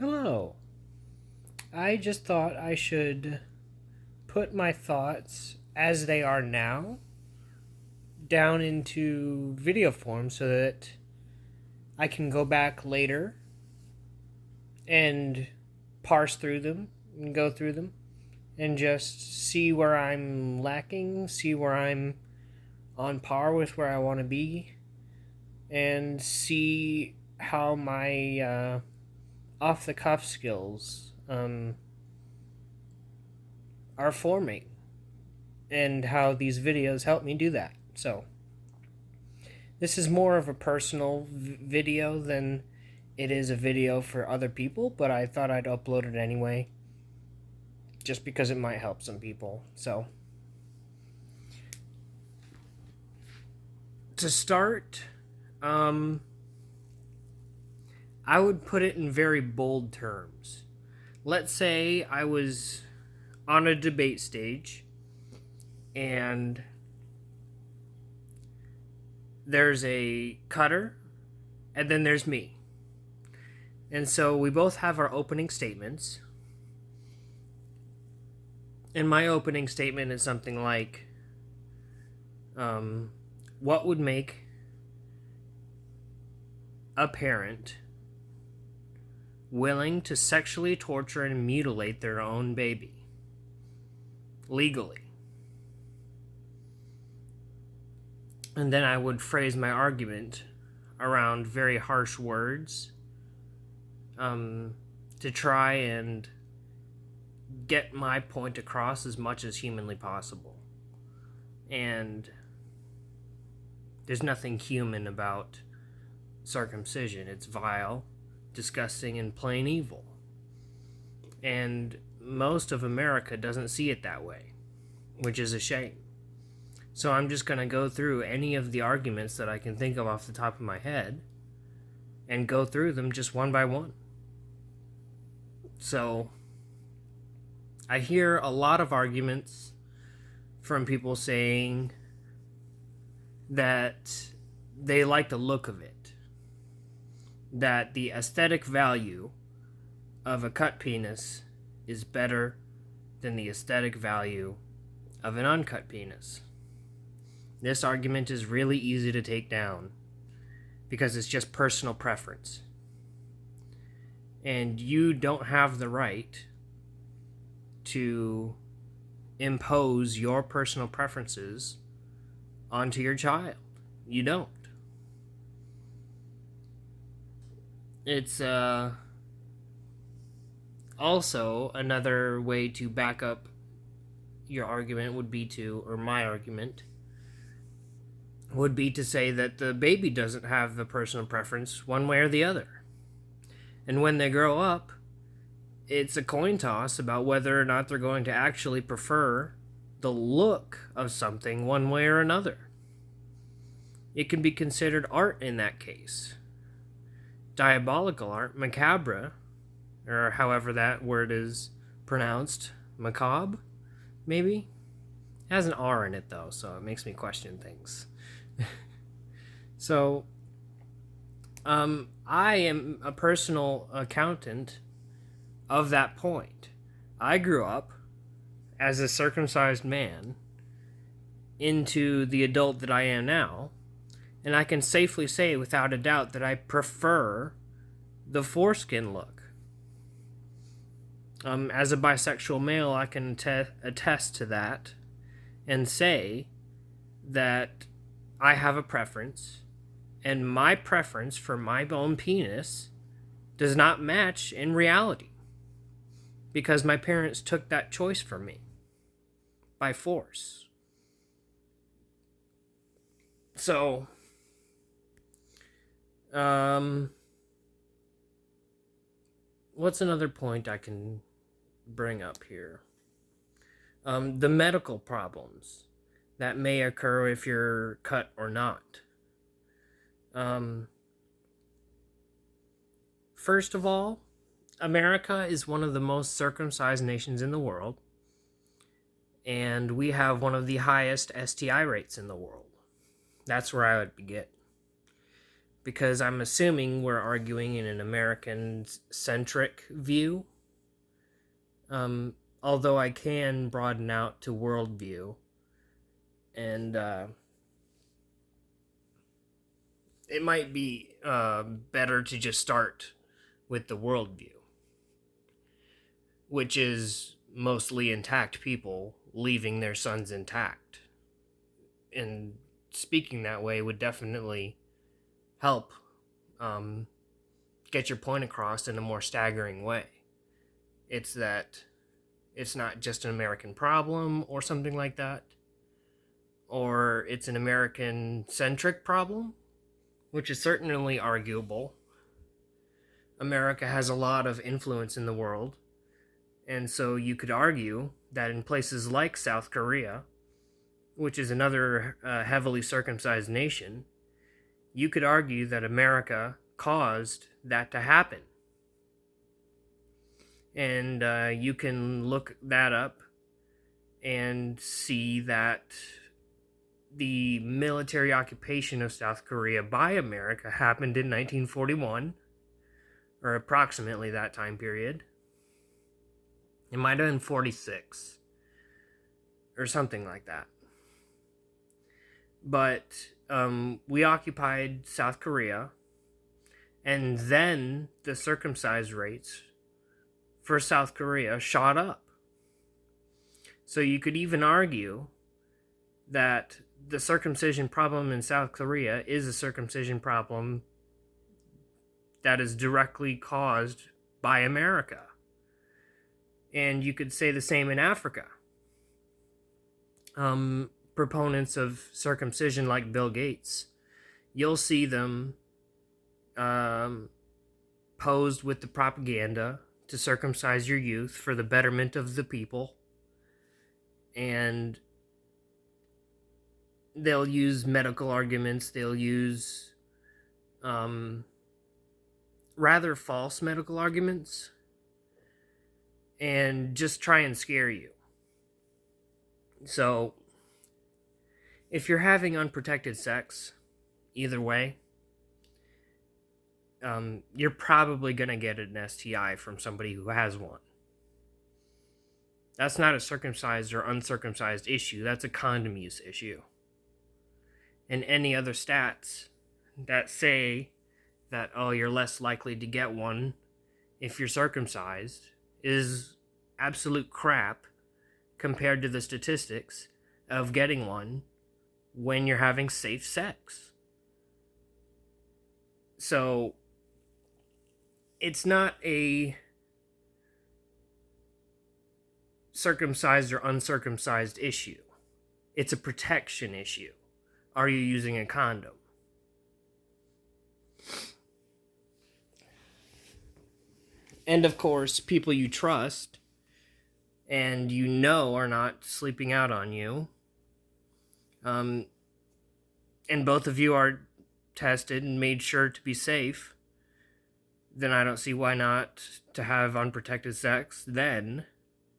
Hello. I just thought I should put my thoughts as they are now down into video form so that I can go back later and parse through them and go through them and just see where I'm lacking, see where I'm on par with where I want to be, and see how my off the cuff skills are forming and how these videos help me do that. So, this is more of a personal video than it is a video for other people, but I thought I'd upload it anyway just because it might help some people. So, to start, um, I would put it in very bold terms. Let's say I was on a debate stage and there's a cutter and then there's me. And so we both have our opening statements. And my opening statement is something like, what would make a parent willing to sexually torture and mutilate their own baby legally? And then I would phrase my argument around very harsh words to try and get my point across as much as humanly possible. And there's nothing human about circumcision. It's vile, disgusting, and plain evil. And most of America doesn't see it that way, which is a shame. So I'm just going to go through any of the arguments that I can think of off the top of my head and go through them just one by one. So I hear a lot of arguments from people saying that they like the look of it, that the aesthetic value of a cut penis is better than the aesthetic value of an uncut penis. This argument is really easy to take down because it's just personal preference. And you don't have the right to impose your personal preferences onto your child. You don't. It's also another way to back up your argument would be to, or my argument would be to say that the baby doesn't have the personal preference one way or the other. And when they grow up, it's a coin toss about whether or not they're going to actually prefer the look of something one way or another. It can be considered art in that case. Diabolical art, macabre, or however that word is pronounced, macabre, maybe? It has an R in it though, so it makes me question things. So, I am a personal accountant of that point. I grew up as a circumcised man into the adult that I am now, and I can safely say without a doubt that I prefer the foreskin look. As a bisexual male, I can attest to that and say that I have a preference, and my preference for my own penis does not match in reality because my parents took that choice from me by force. So, what's another point I can bring up here? The medical problems that may occur if you're cut or not. First of all, America is one of the most circumcised nations in the world, and we have one of the highest STI rates in the world. That's where I would begin. because I'm assuming we're arguing in an American-centric view. Although I can broaden out to worldview. And it might be better to just start with the worldview, which is mostly intact people leaving their sons intact. And speaking that way would definitely help get your point across in a more staggering way. It's that it's not just an American problem or something like that, or it's an American-centric problem, which is certainly arguable. America has a lot of influence in the world, and so you could argue that in places like South Korea, which is another heavily circumcised nation, you could argue that America caused that to happen. And you can look that up and see that the military occupation of South Korea by America happened in 1941, or approximately that time period. It might have been 46, or something like that. But we occupied South Korea, and then the circumcised rates for South Korea shot up. So you could even argue that the circumcision problem in South Korea is a circumcision problem that is directly caused by America. And you could say the same in Africa. Proponents of circumcision like Bill Gates, you'll see them posed with the propaganda to circumcise your youth for the betterment of the people. And they'll use medical arguments, they'll use rather false medical arguments, and just try and scare you. So, if you're having unprotected sex, either way, you're probably going to get an STI from somebody who has one. That's not a circumcised or uncircumcised issue. That's a condom use issue. And any other stats that say that, oh, you're less likely to get one if you're circumcised is absolute crap compared to the statistics of getting one when you're having safe sex. So, it's not a circumcised or uncircumcised issue. It's a protection issue. Are you using a condom? And of course, people you trust and you know are not sleeping out on you, and both of you are tested and made sure to be safe, then I don't see why not to have unprotected sex then,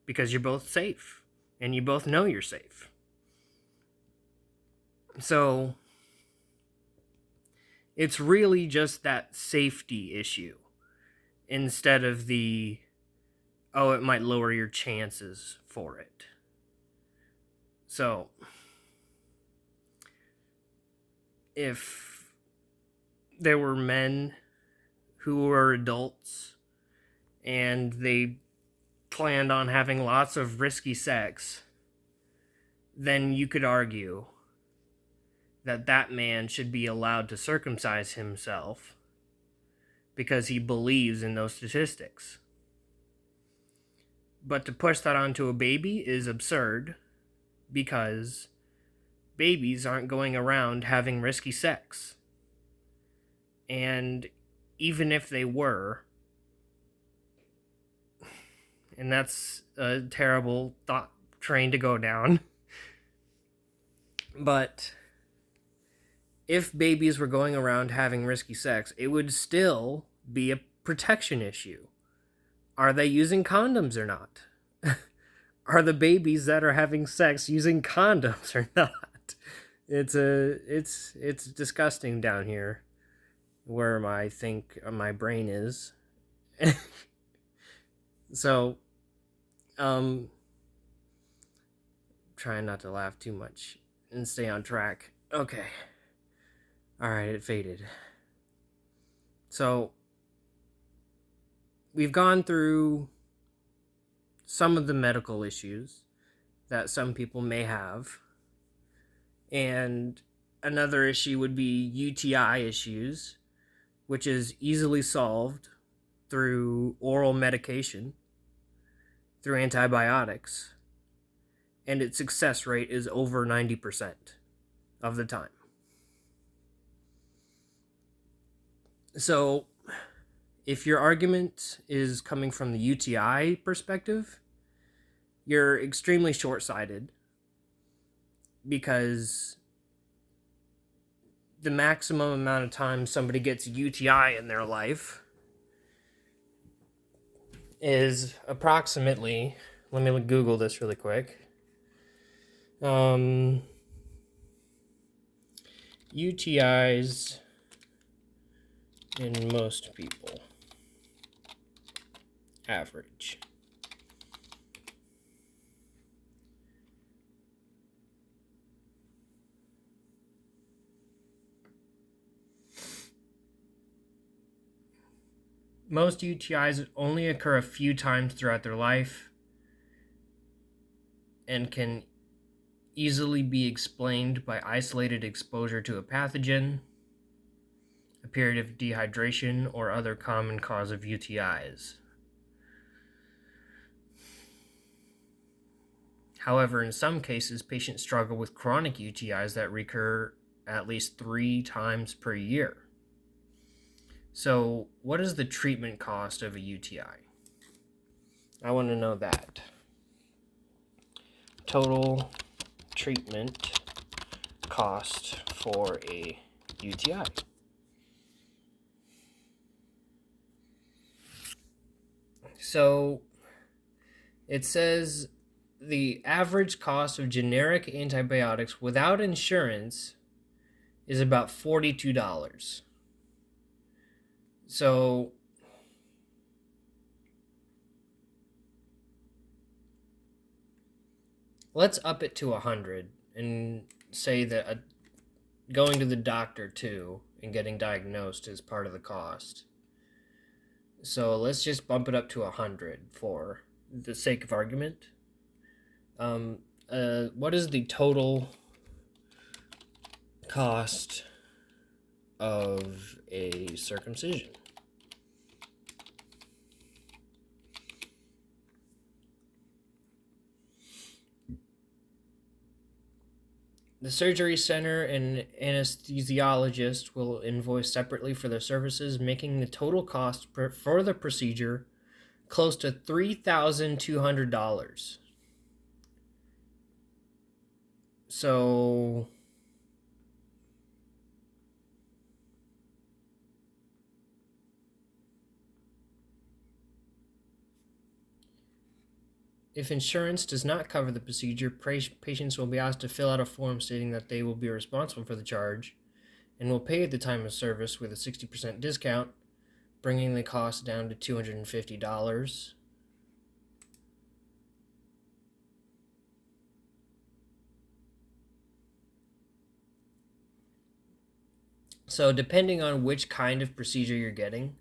because you're both safe and you both know you're safe. So it's really just that safety issue instead of the, oh, it might lower your chances for it. So if there were men who were adults and they planned on having lots of risky sex, then you could argue that that man should be allowed to circumcise himself because he believes in those statistics. But to push that onto a baby is absurd because babies aren't going around having risky sex. And even if they were, and that's a terrible thought train to go down, but if babies were going around having risky sex, it would still be a protection issue. Are they using condoms or not? Are the babies that are having sex using condoms or not? It's disgusting down here. where I think my brain is. So, trying not to laugh too much and stay on track. Okay. Alright, it faded. So, we've gone through some of the medical issues that some people may have. And another issue would be UTI issues, which is easily solved through oral medication, through antibiotics, and its success rate is over 90% of the time. So, if your argument is coming from the UTI perspective, you're extremely short-sighted because the maximum amount of time somebody gets a UTI in their life is approximately, let me Google this really quick. UTIs in most people. Average. Most UTIs only occur a few times throughout their life and can easily be explained by isolated exposure to a pathogen, a period of dehydration, or other common cause of UTIs. However, in some cases, patients struggle with chronic UTIs that recur at least 3 times per year. So, what is the treatment cost of a UTI? I want to know that. Total treatment cost for a UTI. So, it says the average cost of generic antibiotics without insurance is about $42. So, let's up it to 100 and say that going to the doctor too and getting diagnosed is part of the cost. So let's just bump it up to 100 for the sake of argument. What is the total cost of a circumcision? The surgery center and anesthesiologist will invoice separately for their services, making the total cost for the procedure close to $3,200. So, if insurance does not cover the procedure, patients will be asked to fill out a form stating that they will be responsible for the charge and will pay at the time of service with a 60% discount, bringing the cost down to $250. So, depending on which kind of procedure you're getting,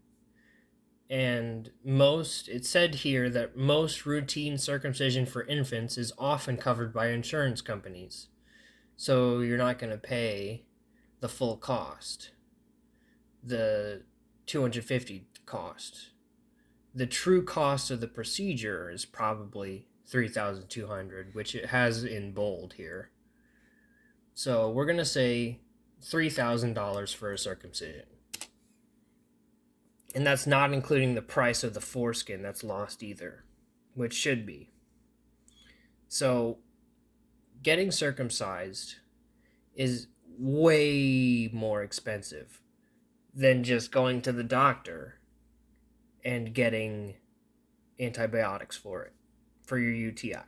and it said here that most routine circumcision for infants is often covered by insurance companies. So you're not going to pay the full cost, the $250 cost. The true cost of the procedure is probably $3,200, which it has in bold here. So we're going to say $3,000 for a circumcision. And that's not including the price of the foreskin that's lost either, which should be. So, getting circumcised is way more expensive than just going to the doctor and getting antibiotics for it, for your UTI.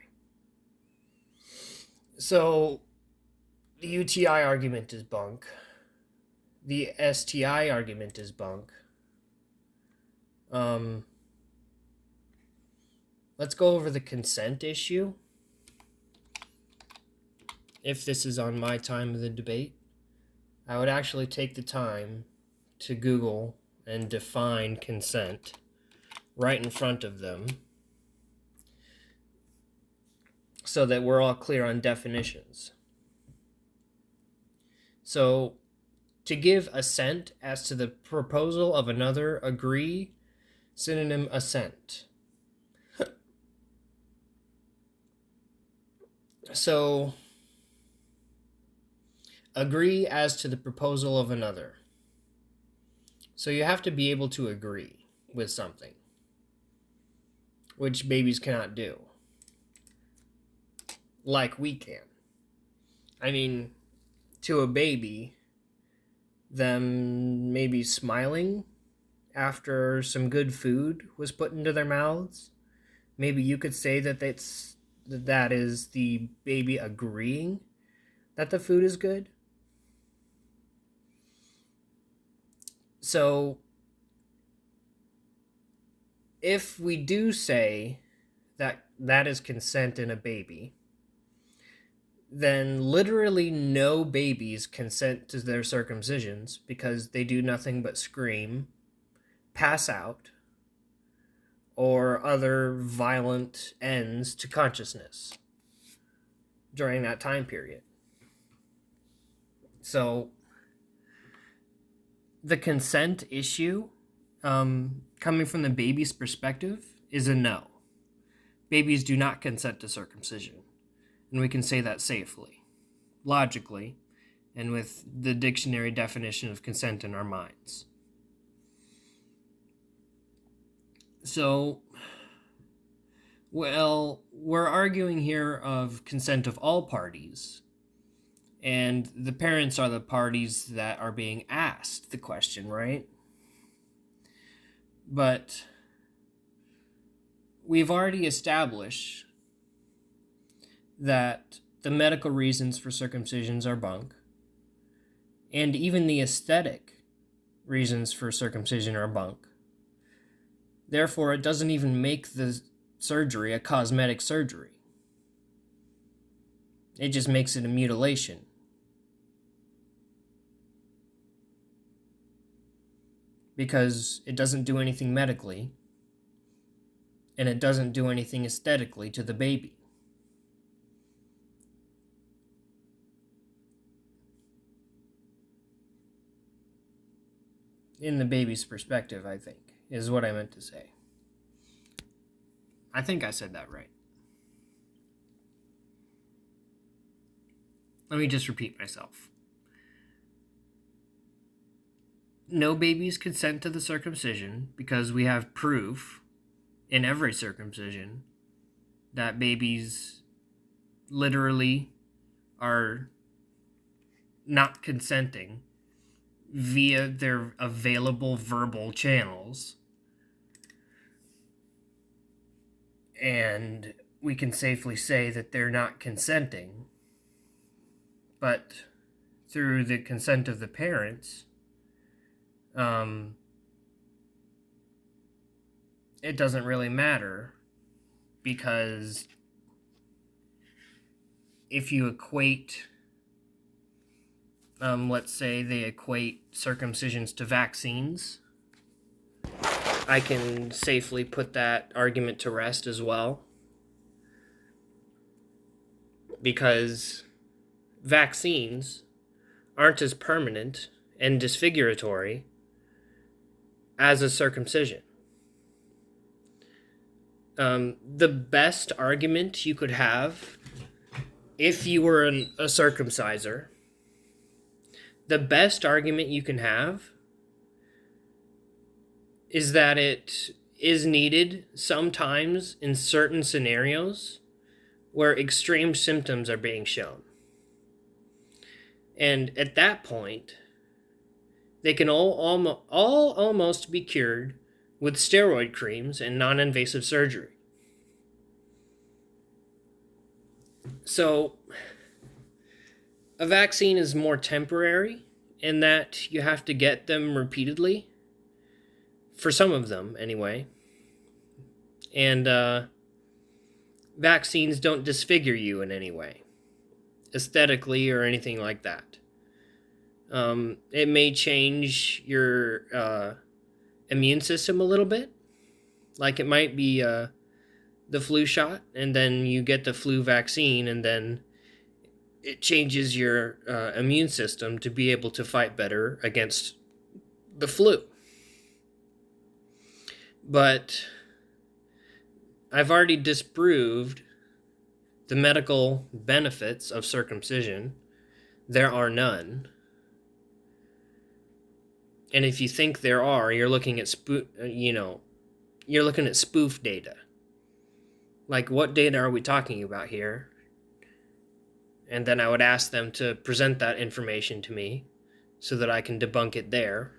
So, the UTI argument is bunk. the STI argument is bunk. Let's go over the consent issue. If this is on my time of the debate, I would actually take the time to Google and define consent right in front of them so that we're all clear on definitions. So, to give assent as to the proposal of another, agree, synonym assent. So, agree as to the proposal of another. So you have to be able to agree with something, which babies cannot do. Like we can. I mean, to a baby, them maybe smiling after some good food was put into their mouths, maybe you could say that that is the baby agreeing that the food is good. So, if we do say that that is consent in a baby, then literally no babies consent to their circumcisions because they do nothing but scream, pass out, or other violent ends to consciousness during that time period. So, the consent issue, coming from the baby's perspective, is a no. Babies do not consent to circumcision. And we can say that safely, logically, and with the dictionary definition of consent in our minds. So, well, we're arguing here of consent of all parties, and the parents are the parties that are being asked the question, right? But we've already established that the medical reasons for circumcisions are bunk, and even the aesthetic reasons for circumcision are bunk. Therefore, it doesn't even make the surgery a cosmetic surgery. It just makes it a mutilation. Because it doesn't do anything medically, and it doesn't do anything aesthetically to the baby. In the baby's perspective, I think, is what I meant to say. I think I said that right. Let me just repeat myself. No babies consent to the circumcision because we have proof in every circumcision that babies literally are not consenting via their available verbal channels. And we can safely say that they're not consenting, but through the consent of the parents, it doesn't really matter, because if you equate, let's say they equate circumcisions to vaccines, I can safely put that argument to rest as well, because vaccines aren't as permanent and disfiguratory as a circumcision. The best argument you could have if you were a circumciser, the best argument you can have is that it is needed sometimes in certain scenarios where extreme symptoms are being shown. And at that point, they can all almost be cured with steroid creams and non-invasive surgery. So, a vaccine is more temporary in that you have to get them repeatedly, for some of them anyway. And vaccines don't disfigure you in any way, aesthetically or anything like that. It may change your immune system a little bit. Like it might be the flu shot, and then you get the flu vaccine, and then it changes your immune system to be able to fight better against the flu. But I've already disproved the medical benefits of circumcision. There are none. And if you think there are, you're looking at you're looking at spoof data. Like, what data are we talking about here? And then I would ask them to present that information to me so that I can debunk it there.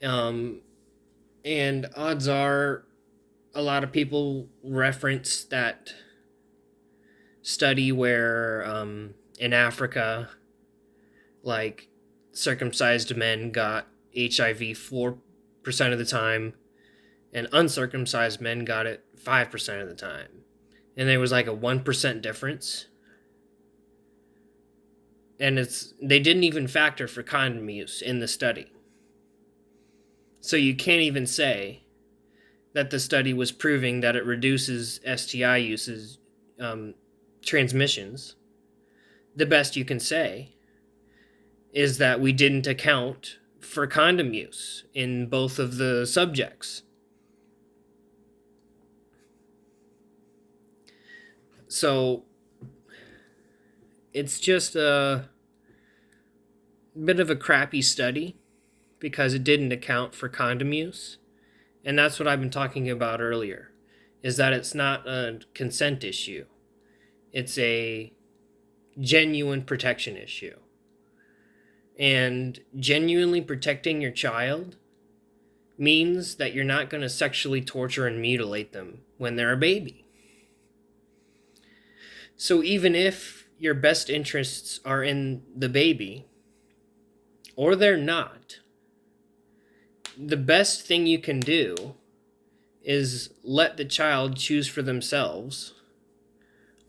And odds are a lot of people reference that study where in Africa, like, circumcised men got HIV 4% of the time, and uncircumcised men got it 5% of the time. And there was like a 1% difference. And they didn't even factor for condom use in the study. So you can't even say that the study was proving that it reduces STI uses, transmissions. The best you can say is that we didn't account for condom use in both of the subjects. So it's just a bit of a crappy study because it didn't account for condom use. And that's what I've been talking about earlier, is that it's not a consent issue. It's a genuine protection issue. And genuinely protecting your child means that you're not going to sexually torture and mutilate them when they're a baby. So even if your best interests are in the baby, or they're not, the best thing you can do is let the child choose for themselves,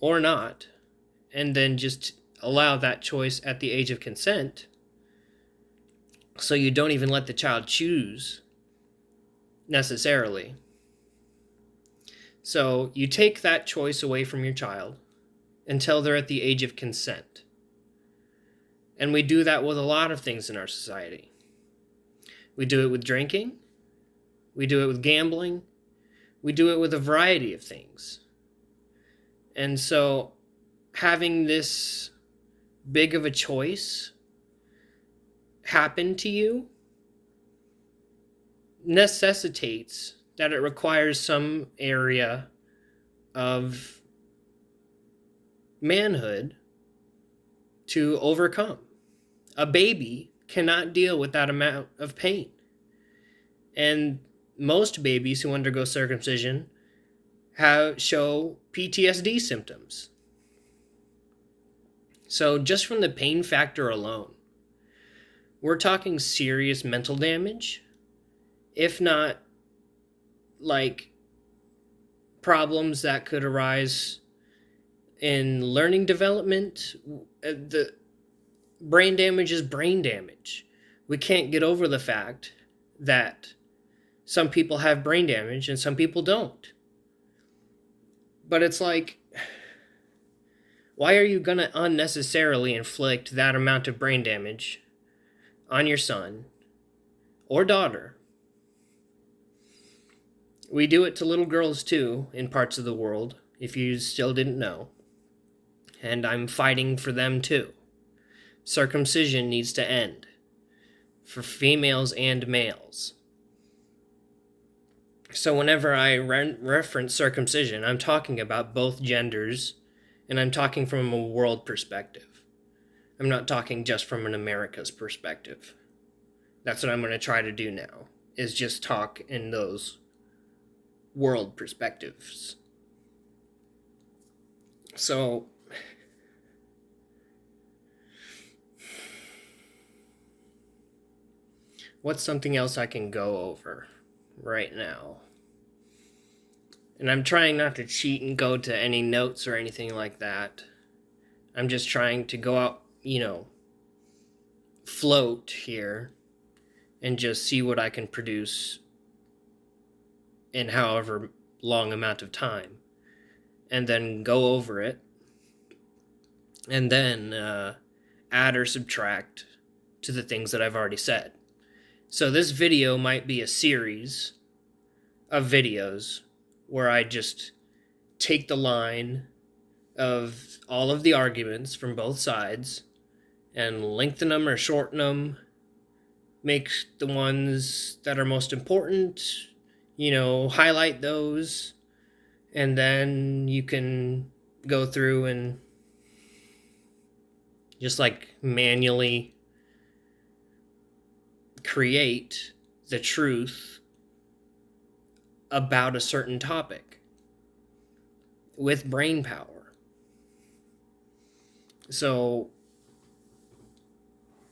or not, and then just allow that choice at the age of consent, so you don't even let the child choose necessarily. So you take that choice away from your child until they're at the age of consent. And we do that with a lot of things in our society. We do it with drinking. We do it with gambling. We do it with a variety of things. And so having this big of a choice happen to you necessitates that it requires some area of manhood to overcome. A baby cannot deal with that amount of pain. And most babies who undergo circumcision show PTSD symptoms. So just from the pain factor alone, we're talking serious mental damage, if not like problems that could arise in learning development. The brain damage is brain damage. We can't get over the fact that some people have brain damage and some people don't. But it's like, why are you going to unnecessarily inflict that amount of brain damage on your son or daughter? We do it to little girls too in parts of the world, if you still didn't know. And I'm fighting for them too. Circumcision needs to end for females and males. So whenever I reference circumcision, I'm talking about both genders, and I'm talking from a world perspective. I'm not talking just from an America's perspective. That's what I'm going to try to do now, is just talk in those world perspectives. So what's something else I can go over right now? And I'm trying not to cheat and go to any notes or anything like that. I'm just trying to go out, float here and just see what I can produce in however long amount of time. And then go over it. And then add or subtract to the things that I've already said. So this video might be a series of videos where I just take the line of all of the arguments from both sides and lengthen them or shorten them, make the ones that are most important, highlight those, and then you can go through and just like manually create the truth about a certain topic with brain power. So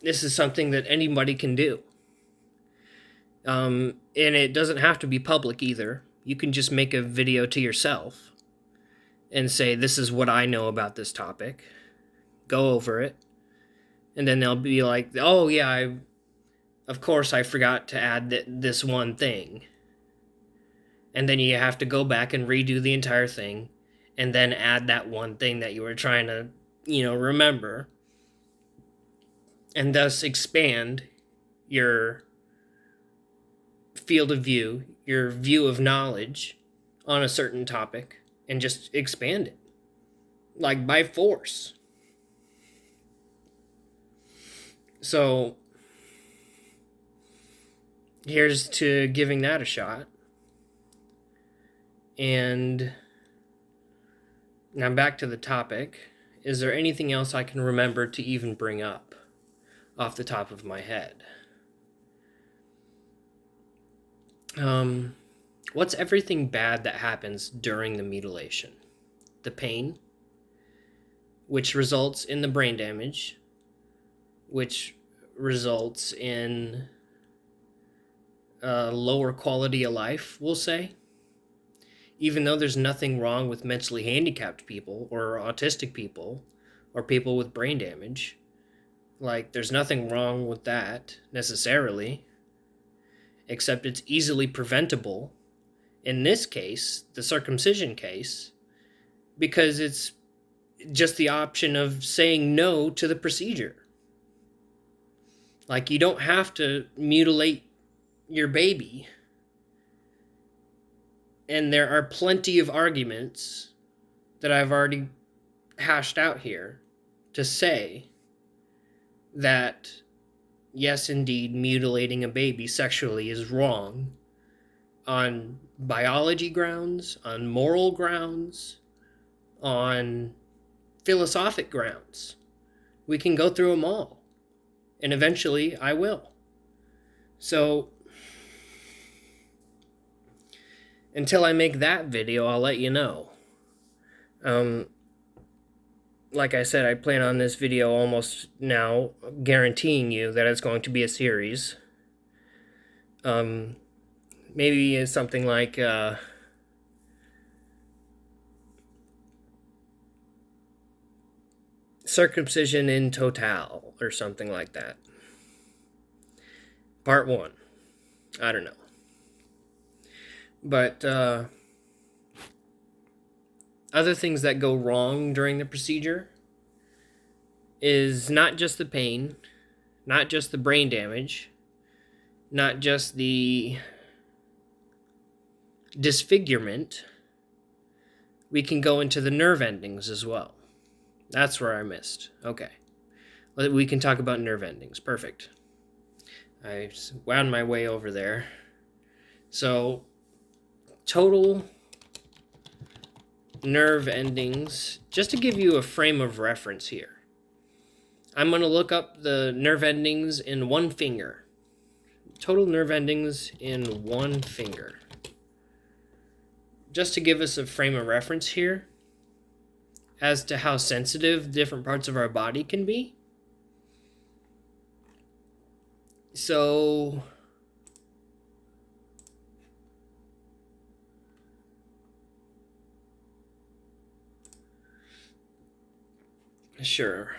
this is something that anybody can do. And it doesn't have to be public either. You can just make a video to yourself and say, this is what I know about this topic. Go over it. And then they'll be like, oh yeah, of course I forgot to add this one thing. And then you have to go back and redo the entire thing and then add that one thing that you were trying to, remember. And thus expand your field of view, your view of knowledge on a certain topic, and just expand it. Like by force. So here's to giving that a shot. And now back to the topic. Is there anything else I can remember to even bring up off the top of my head? What's everything bad that happens during the mutilation? The pain, which results in the brain damage, which results in a lower quality of life, we'll say. Even though there's nothing wrong with mentally handicapped people or autistic people or people with brain damage. Like, there's nothing wrong with that necessarily, except it's easily preventable. In this case, the circumcision case, because it's just the option of saying no to the procedure. Like, you don't have to mutilate your baby. And there are plenty of arguments that I've already hashed out here to say that, yes, indeed, mutilating a baby sexually is wrong on biology grounds, on moral grounds, on philosophic grounds. We can go through them all. And eventually I will. So until I make that video, I'll let you know. Like I said, I plan on this video almost now guaranteeing you that it's going to be a series. Maybe it's something like circumcision in total or something like that. Part 1. I don't know. But other things that go wrong during the procedure is not just the pain, not just the brain damage, not just the disfigurement. We can go into the nerve endings as well. That's where I missed. Okay. We can talk about nerve endings. Perfect. I wound my way over there. So, total nerve endings, just to give you a frame of reference here. I'm going to look up the nerve endings in one finger. Total nerve endings in one finger. Just to give us a frame of reference here as to how sensitive different parts of our body can be. So, Sure.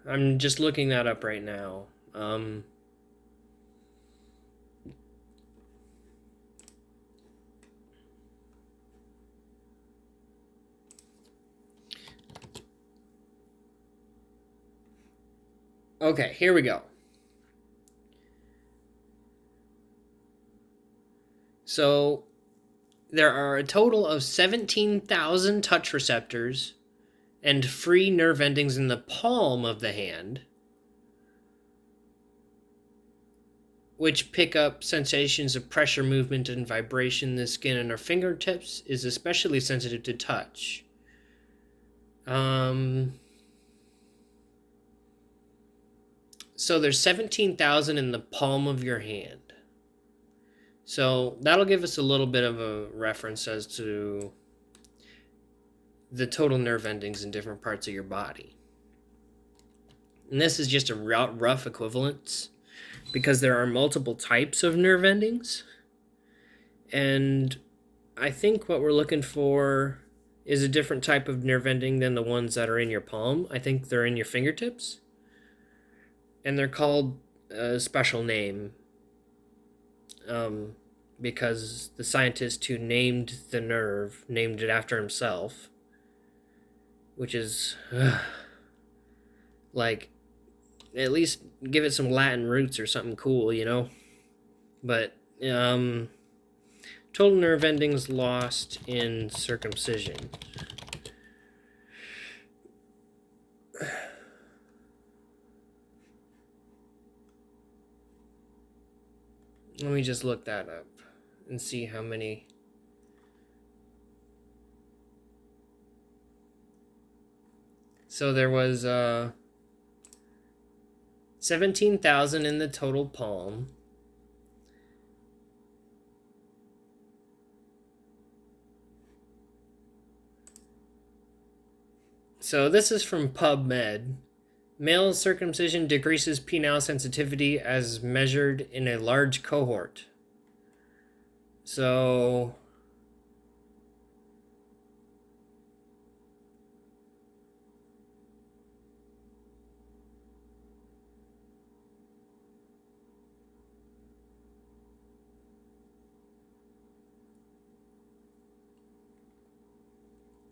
I'm just looking that up right now. Okay, here we go. So there are a total of 17,000 touch receptors and free nerve endings in the palm of the hand, which pick up sensations of pressure, movement, and vibration. The skin on our fingertips is especially sensitive to touch. So there's 17,000 in the palm of your hand. So that'll give us a little bit of a reference as to the total nerve endings in different parts of your body. And this is just a rough equivalence because there are multiple types of nerve endings. And I think what we're looking for is a different type of nerve ending than the ones that are in your palm. I think they're in your fingertips. And they're called a special name because the scientist who named the nerve named it after himself, which is like, at least give it some Latin roots or something cool, you know? But total nerve endings lost in circumcision. Let me just look that up and see how many. So there was 17,000 in the total palm. So this is from PubMed. Male circumcision decreases penile sensitivity as measured in a large cohort. So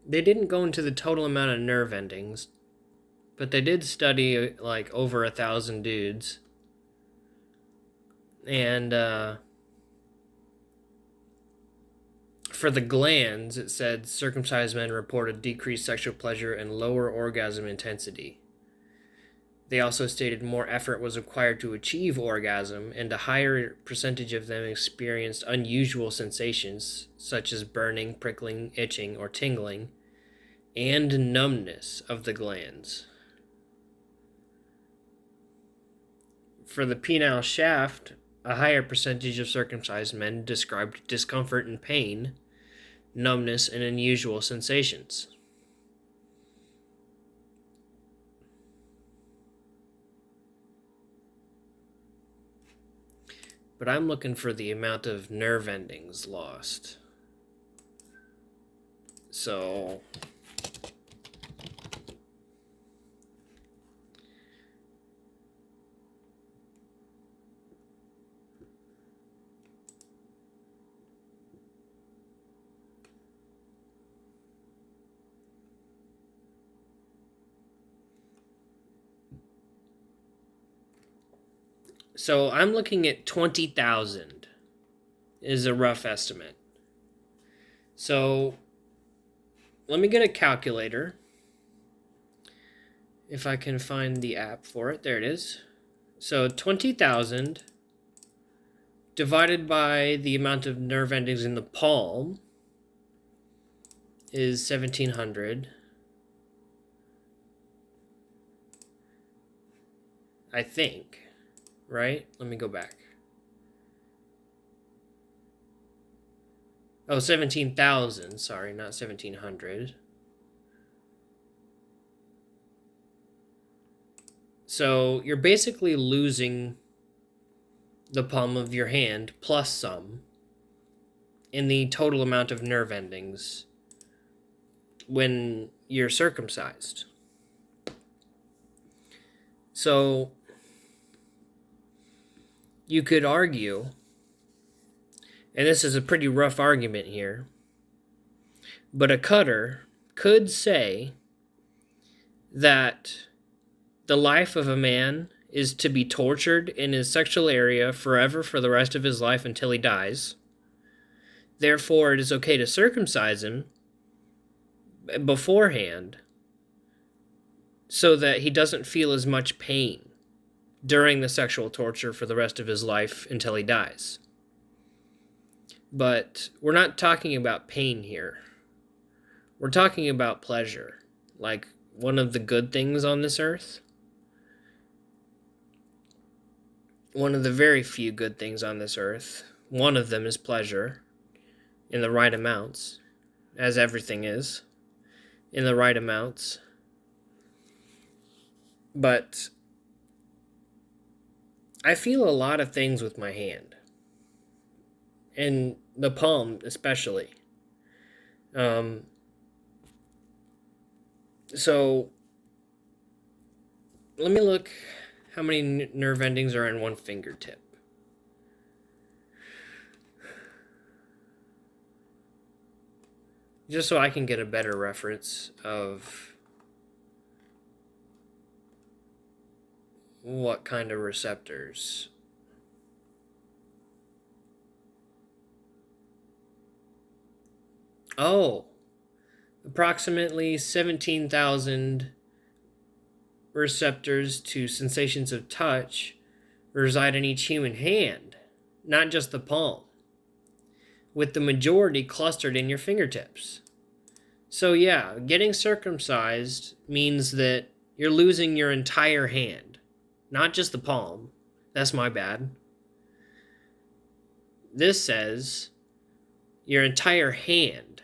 they didn't go into the total amount of nerve endings, but they did study like over 1,000 dudes. And for the glands, it said circumcised men reported decreased sexual pleasure and lower orgasm intensity. They also stated more effort was required to achieve orgasm, and a higher percentage of them experienced unusual sensations, such as burning, prickling, itching, or tingling, and numbness of the glands. For the penile shaft, a higher percentage of circumcised men described discomfort and pain, numbness, and unusual sensations. But I'm looking for the amount of nerve endings lost. So I'm looking at 20,000 is a rough estimate. So let me get a calculator. If I can find the app for it. There it is. So 20,000 divided by the amount of nerve endings in the palm is 1,700. I think. Right? Let me go back. Oh, 17,000. Sorry, not 1,700. So you're basically losing the palm of your hand plus some in the total amount of nerve endings when you're circumcised. So you could argue, and this is a pretty rough argument here, but a cutter could say that the life of a man is to be tortured in his sexual area forever for the rest of his life until he dies. Therefore, it is okay to circumcise him beforehand so that he doesn't feel as much pain during the sexual torture for the rest of his life until he dies. But we're not talking about pain here. We're talking about pleasure, like one of the good things on this earth. One of the very few good things on this earth. One of them is pleasure in the right amounts, as everything is, in the right amounts. But I feel a lot of things with my hand, and the palm especially. So let me look how many nerve endings are in one fingertip. Just so I can get a better reference of what kind of receptors. Oh, approximately 17,000 receptors to sensations of touch reside in each human hand, not just the palm, with the majority clustered in your fingertips. So yeah, getting circumcised means that you're losing your entire hand, not just the palm. That's my bad. This says your entire hand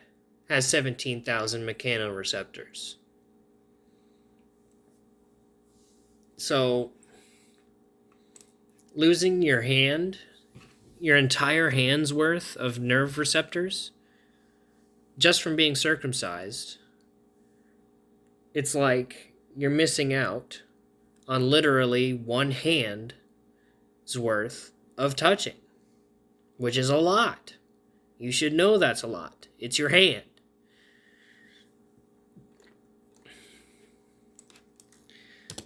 has 17,000 mechanoreceptors. So losing your hand, your entire hand's worth of nerve receptors, just from being circumcised, it's like you're missing out on literally one hand's worth of touching, which is a lot. You should know that's a lot. It's your hand.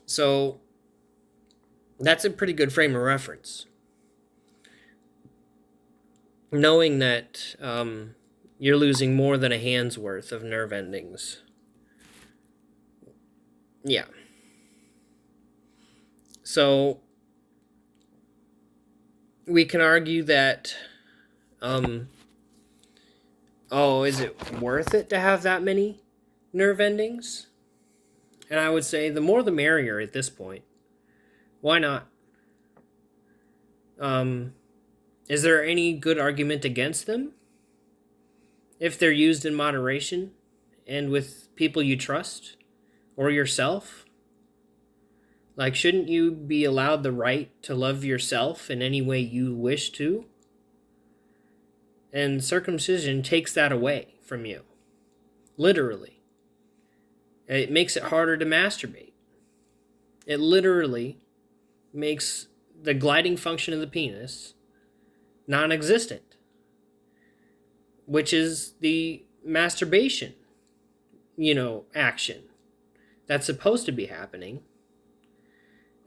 So that's a pretty good frame of reference. Knowing that you're losing more than a hand's worth of nerve endings. Yeah. So we can argue that, is it worth it to have that many nerve endings? And I would say the more the merrier at this point. Why not? Is there any good argument against them? If they're used in moderation and with people you trust or yourself? Like, shouldn't you be allowed the right to love yourself in any way you wish to? And circumcision takes that away from you. Literally. It makes it harder to masturbate. It literally makes the gliding function of the penis non-existent, which is the masturbation, action that's supposed to be happening.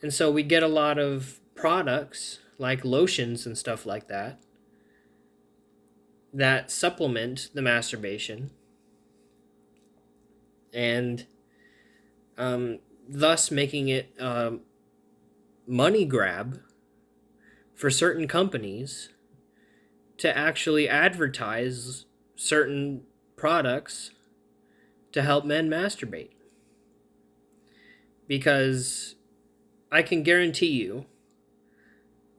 And so we get a lot of products like lotions and stuff like that that supplement the masturbation and thus making it a money grab for certain companies to actually advertise certain products to help men masturbate. Because I can guarantee you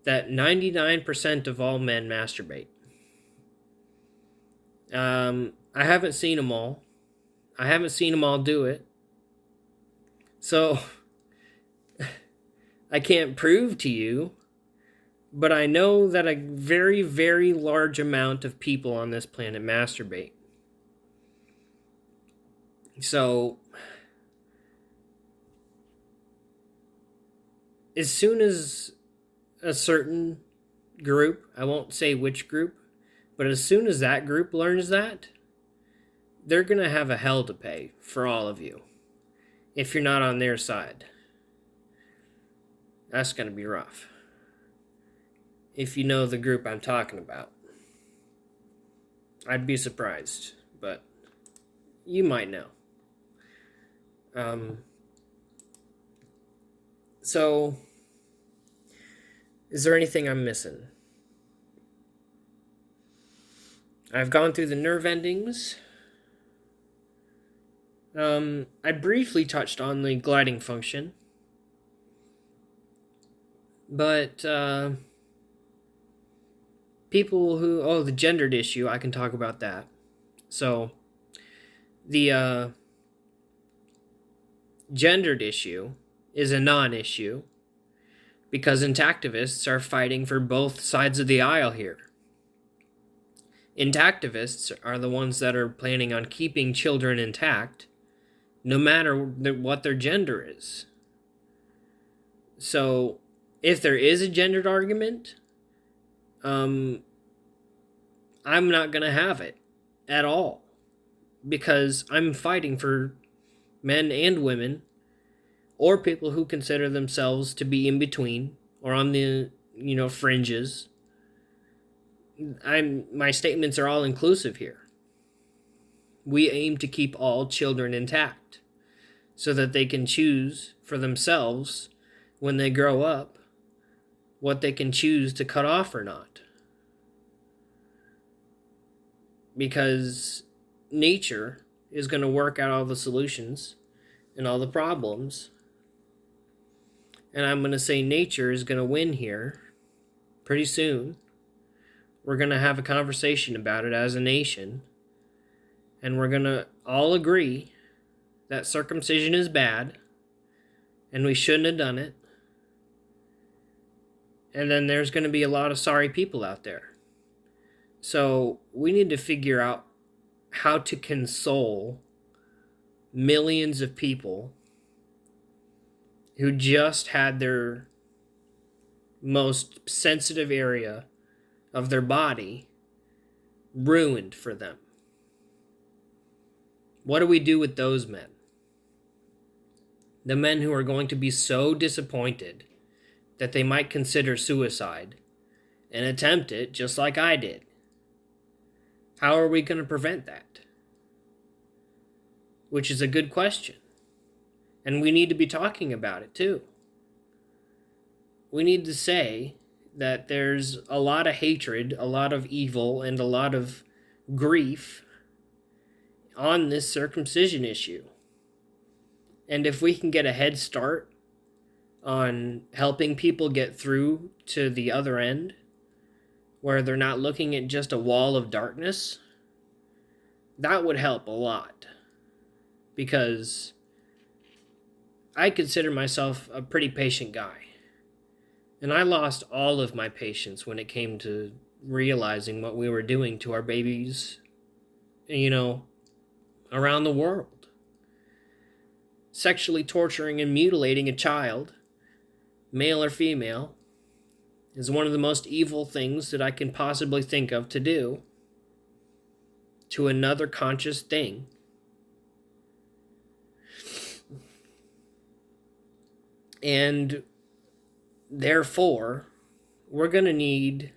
that 99% of all men masturbate. I haven't seen them all. I haven't seen them all do it. So I can't prove to you, but I know that a very, very large amount of people on this planet masturbate. So as soon as a certain group, I won't say which group, but as soon as that group learns that, they're going to have a hell to pay for all of you if you're not on their side. That's going to be rough. If you know the group I'm talking about. I'd be surprised, but you might know. So, is there anything I'm missing? I've gone through the nerve endings. I briefly touched on the gliding function. But people who... the gendered issue, I can talk about that. So, the gendered issue is a non-issue because intactivists are fighting for both sides of the aisle here. Intactivists are the ones that are planning on keeping children intact no matter what their gender is. So, if there is a gendered argument, I'm not going to have it at all because I'm fighting for men and women or people who consider themselves to be in between or on the, fringes. My statements are all inclusive here. We aim to keep all children intact so that they can choose for themselves when they grow up what they can choose to cut off or not. Because nature is going to work out all the solutions and all the problems. And I'm going to say nature is going to win here pretty soon. We're going to have a conversation about it as a nation. And we're going to all agree that circumcision is bad and we shouldn't have done it. And then there's going to be a lot of sorry people out there. So we need to figure out how to console millions of people who just had their most sensitive area of their body ruined for them. What do we do with those men? The men who are going to be so disappointed that they might consider suicide and attempt it just like I did. How are we going to prevent that? Which is a good question. And we need to be talking about it too. We need to say that there's a lot of hatred, a lot of evil, and a lot of grief on this circumcision issue. And if we can get a head start on helping people get through to the other end, where they're not looking at just a wall of darkness, that would help a lot. Because I consider myself a pretty patient guy. And I lost all of my patience when it came to realizing what we were doing to our babies, around the world. Sexually torturing and mutilating a child, male or female, is one of the most evil things that I can possibly think of to do to another conscious thing. And therefore, we're going to need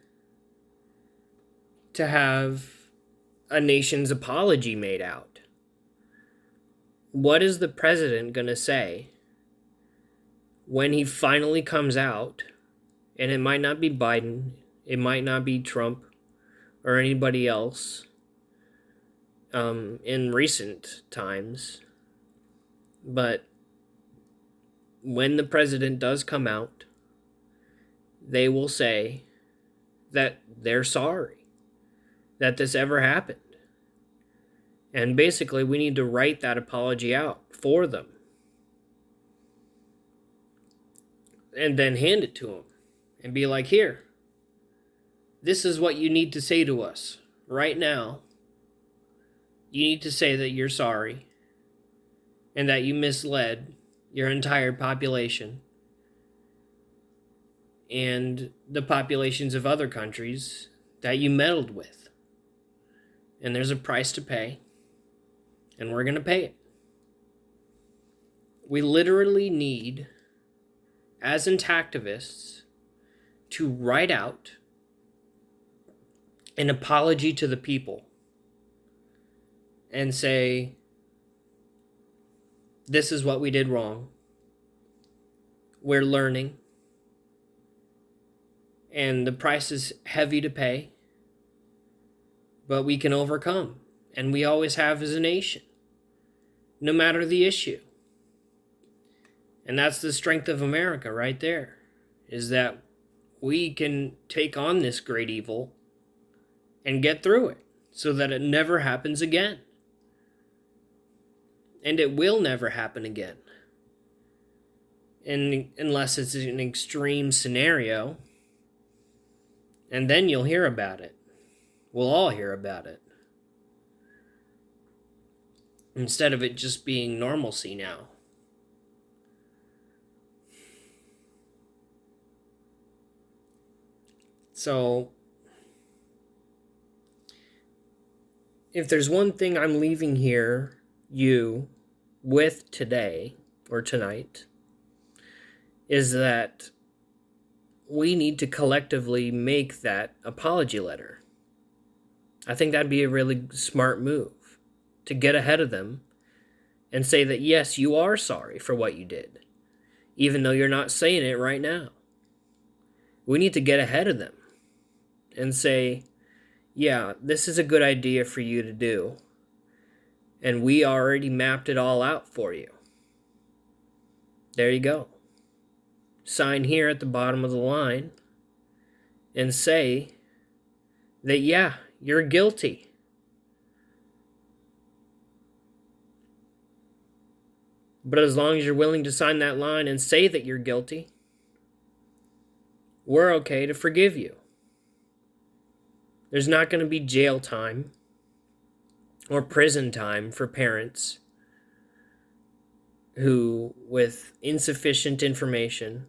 to have a nation's apology made out. What is the president going to say when he finally comes out? And it might not be Biden, it might not be Trump or anybody else in recent times. But when the president does come out, they will say that they're sorry that this ever happened. And basically, we need to write that apology out for them. And then hand it to them. And be like, here, this is what you need to say to us right now. You need to say that you're sorry and that you misled your entire population and the populations of other countries that you meddled with. And there's a price to pay, and we're going to pay it. We literally need, as intactivists, to write out an apology to the people and say, this is what we did wrong. We're learning. And the price is heavy to pay, but we can overcome. And we always have as a nation, no matter the issue. And that's the strength of America right there, is that we can take on this great evil and get through it so that it never happens again. And it will never happen again. And unless it's an extreme scenario, and then you'll hear about it. We'll all hear about it. Instead of it just being normalcy now. So, if there's one thing I'm leaving here, you, with today, or tonight, is that we need to collectively make that apology letter. I think that'd be a really smart move, to get ahead of them and say that, yes, you are sorry for what you did, even though you're not saying it right now. We need to get ahead of them and say, yeah, this is a good idea for you to do, and we already mapped it all out for you. There you go. Sign here at the bottom of the line and say that, yeah, you're guilty. But as long as you're willing to sign that line and say that you're guilty, we're okay to forgive you. There's not going to be jail time or prison time for parents who, with insufficient information,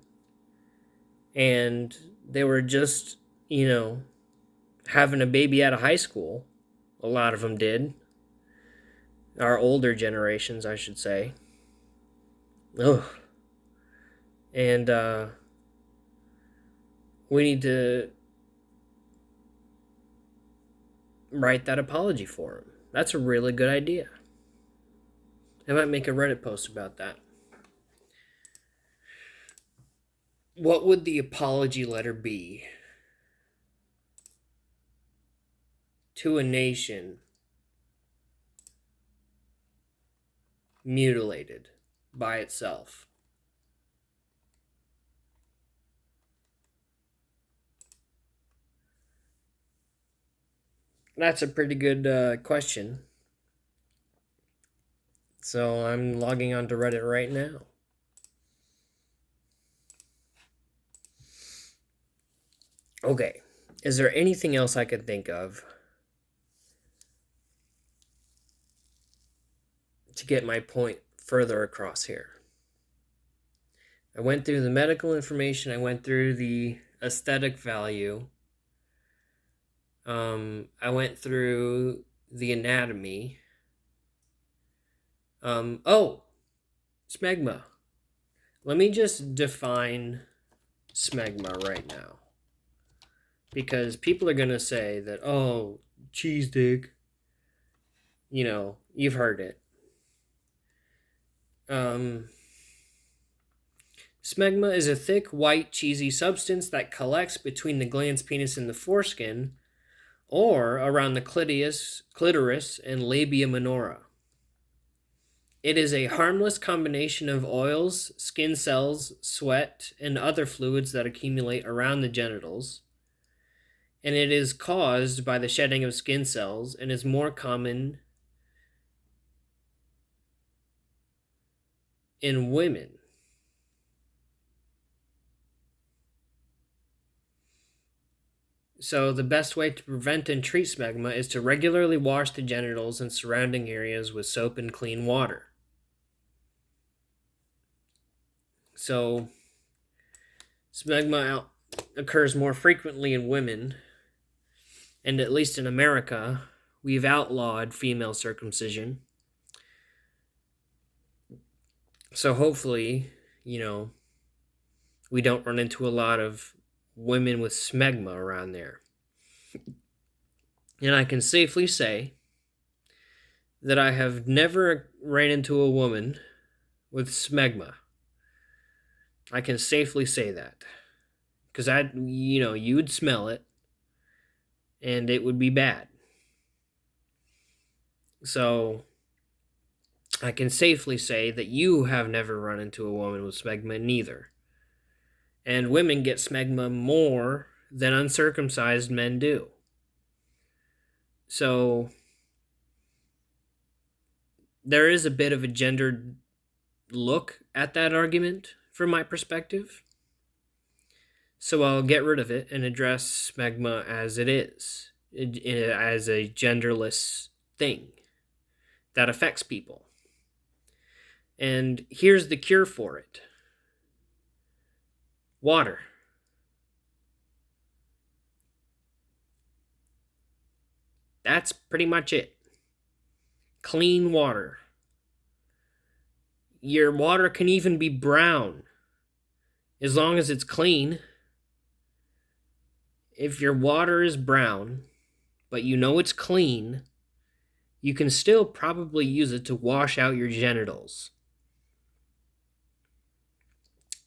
and they were just, having a baby out of high school. A lot of them did. Our older generations, I should say. Ugh. And we need to write that apology for him. That's a really good idea. I might make a Reddit post about that. What would the apology letter be to a nation mutilated by itself? That's a pretty good question. So I'm logging onto Reddit right now. Okay, is there anything else I could think of to get my point further across here? I went through the medical information, I went through the aesthetic value, I went through the anatomy. Smegma. Let me just define smegma right now. Because people are going to say that, oh, cheese dick. You've heard it. Smegma is a thick, white, cheesy substance that collects between the glans, penis, and the foreskin, or around the clitoris and labia minora. It is a harmless combination of oils, skin cells, sweat, and other fluids that accumulate around the genitals. And it is caused by the shedding of skin cells and is more common in women. So the best way to prevent and treat smegma is to regularly wash the genitals and surrounding areas with soap and clean water. So, smegma occurs more frequently in women, and at least in America, we've outlawed female circumcision. So hopefully, we don't run into a lot of women with smegma around there. And I can safely say that I have never ran into a woman with smegma. I can safely say that. Because you would smell it, and it would be bad. So I can safely say that you have never run into a woman with smegma neither. And women get smegma more than uncircumcised men do. So there is a bit of a gendered look at that argument from my perspective. So I'll get rid of it and address smegma as it is, as a genderless thing that affects people. And here's the cure for it: water. That's pretty much it. Clean water. Your water can even be brown as long as it's clean. If your water is brown, but you know it's clean, you can still probably use it to wash out your genitals.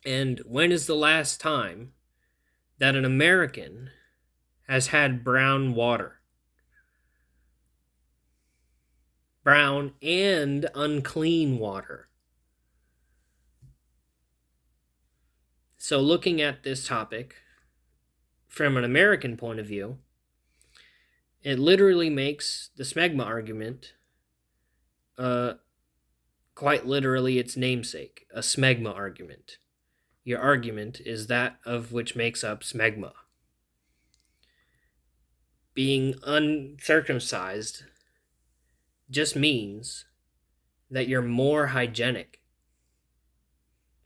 And when is the last time that an American has had brown water? Brown and unclean water. So looking at this topic from an American point of view, it literally makes the smegma argument quite literally its namesake, a smegma argument. Your argument is that of which makes up smegma. Being uncircumcised just means that you're more hygienic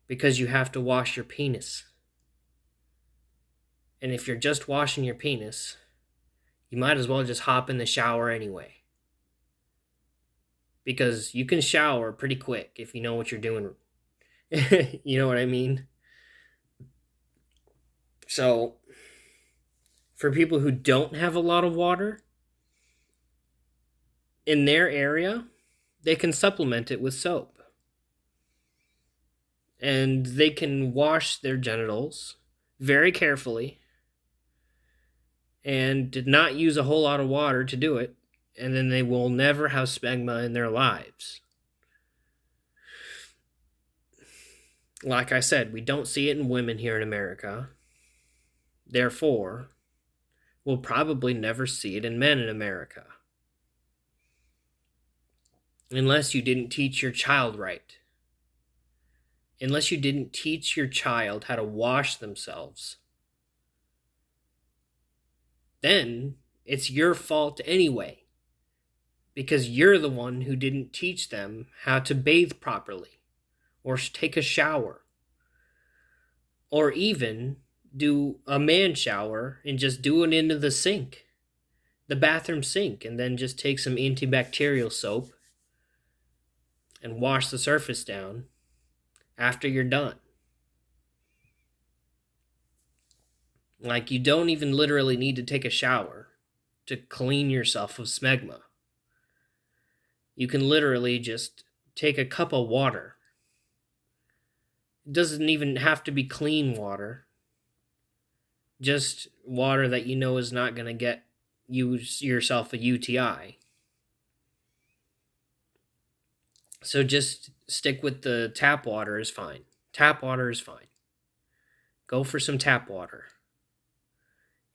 because you have to wash your penis. And if you're just washing your penis, you might as well just hop in the shower anyway. Because you can shower pretty quick if you know what you're doing. You know what I mean? So, for people who don't have a lot of water in their area, they can supplement it with soap. And they can wash their genitals very carefully and did not use a whole lot of water to do it, and then they will never have smegma in their lives. Like I said, we don't see it in women here in America. Therefore, we'll probably never see it in men in America. Unless you didn't teach your child right. Unless you didn't teach your child how to wash themselves. Then it's your fault anyway, because you're the one who didn't teach them how to bathe properly, or take a shower, or even do a man shower and just do it into the sink, the bathroom sink, and then just take some antibacterial soap and wash the surface down after you're done. Like, you don't even literally need to take a shower to clean yourself of smegma. You can literally just take a cup of water. It doesn't even have to be clean water. Just water that you know is not going to get yourself a UTI. So just stick with the tap water is fine. Tap water is fine. Go for some tap water.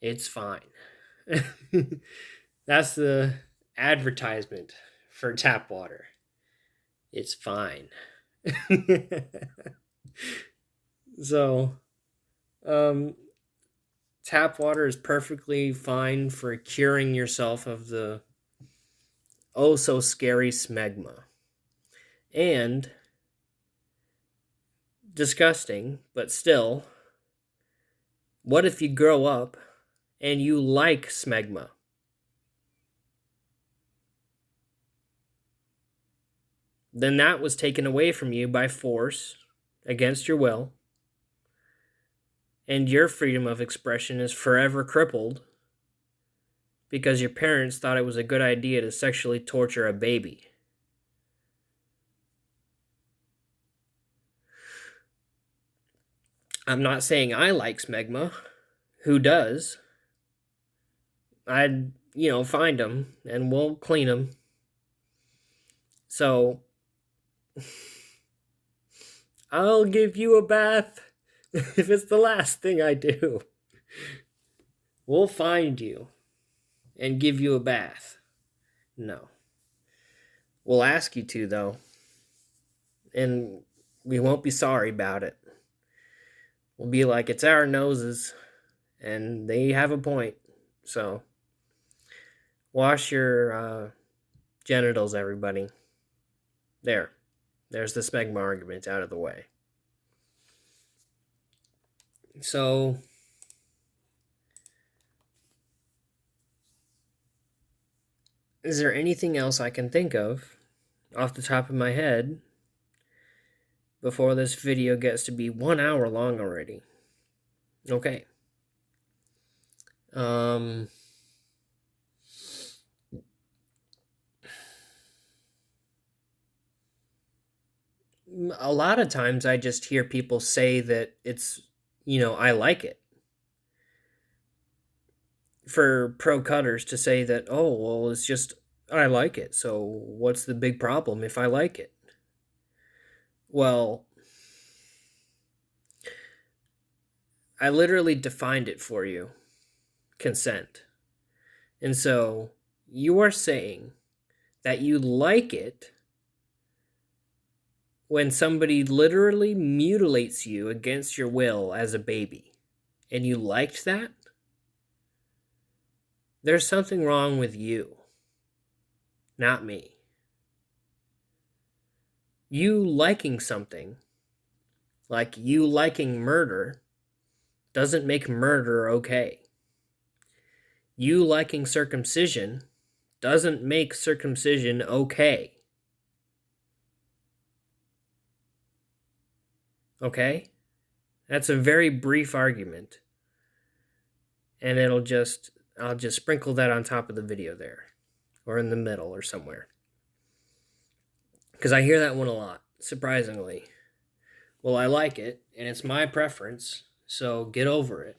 It's fine. That's the advertisement for tap water. It's fine. So, tap water is perfectly fine for curing yourself of the oh so scary smegma. And disgusting, but still, What if you grow up and you like smegma? Then that was taken away from you by force, against your will, and your freedom of expression is forever crippled because your parents thought it was a good idea to sexually torture a baby. I'm not saying I like smegma. Who does? I'd, find them and we'll clean them. So, I'll give you a bath if it's the last thing I do. We'll find you and give you a bath. No. We'll ask you to, though. And we won't be sorry about it. We'll be like, it's our noses. And they have a point. So, wash your genitals, everybody. There's the smegma argument out of the way. So, is there anything else I can think of off the top of my head before this video gets to be 1 hour long already? Okay. A lot of times I just hear people say that it's, I like it. For pro cutters to say that, oh, well, it's just, I like it. So what's the big problem if I like it? Well, I literally defined it for you. Consent. And so you are saying that you like it when somebody literally mutilates you against your will as a baby. And you liked that? There's something wrong with you, not me. You liking something, like you liking murder, doesn't make murder okay. You liking circumcision doesn't make circumcision okay. Okay? That's a very brief argument. And I'll just sprinkle that on top of the video there, or in the middle or somewhere. Because I hear that one a lot, surprisingly. Well, I like it, and it's my preference, so get over it.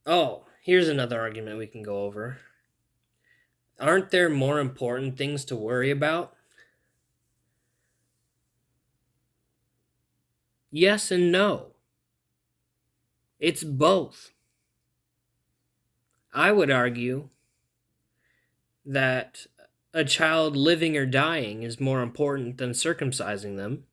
Oh, here's another argument we can go over. Aren't there more important things to worry about? Yes and no. It's both. I would argue that a child living or dying is more important than circumcising them.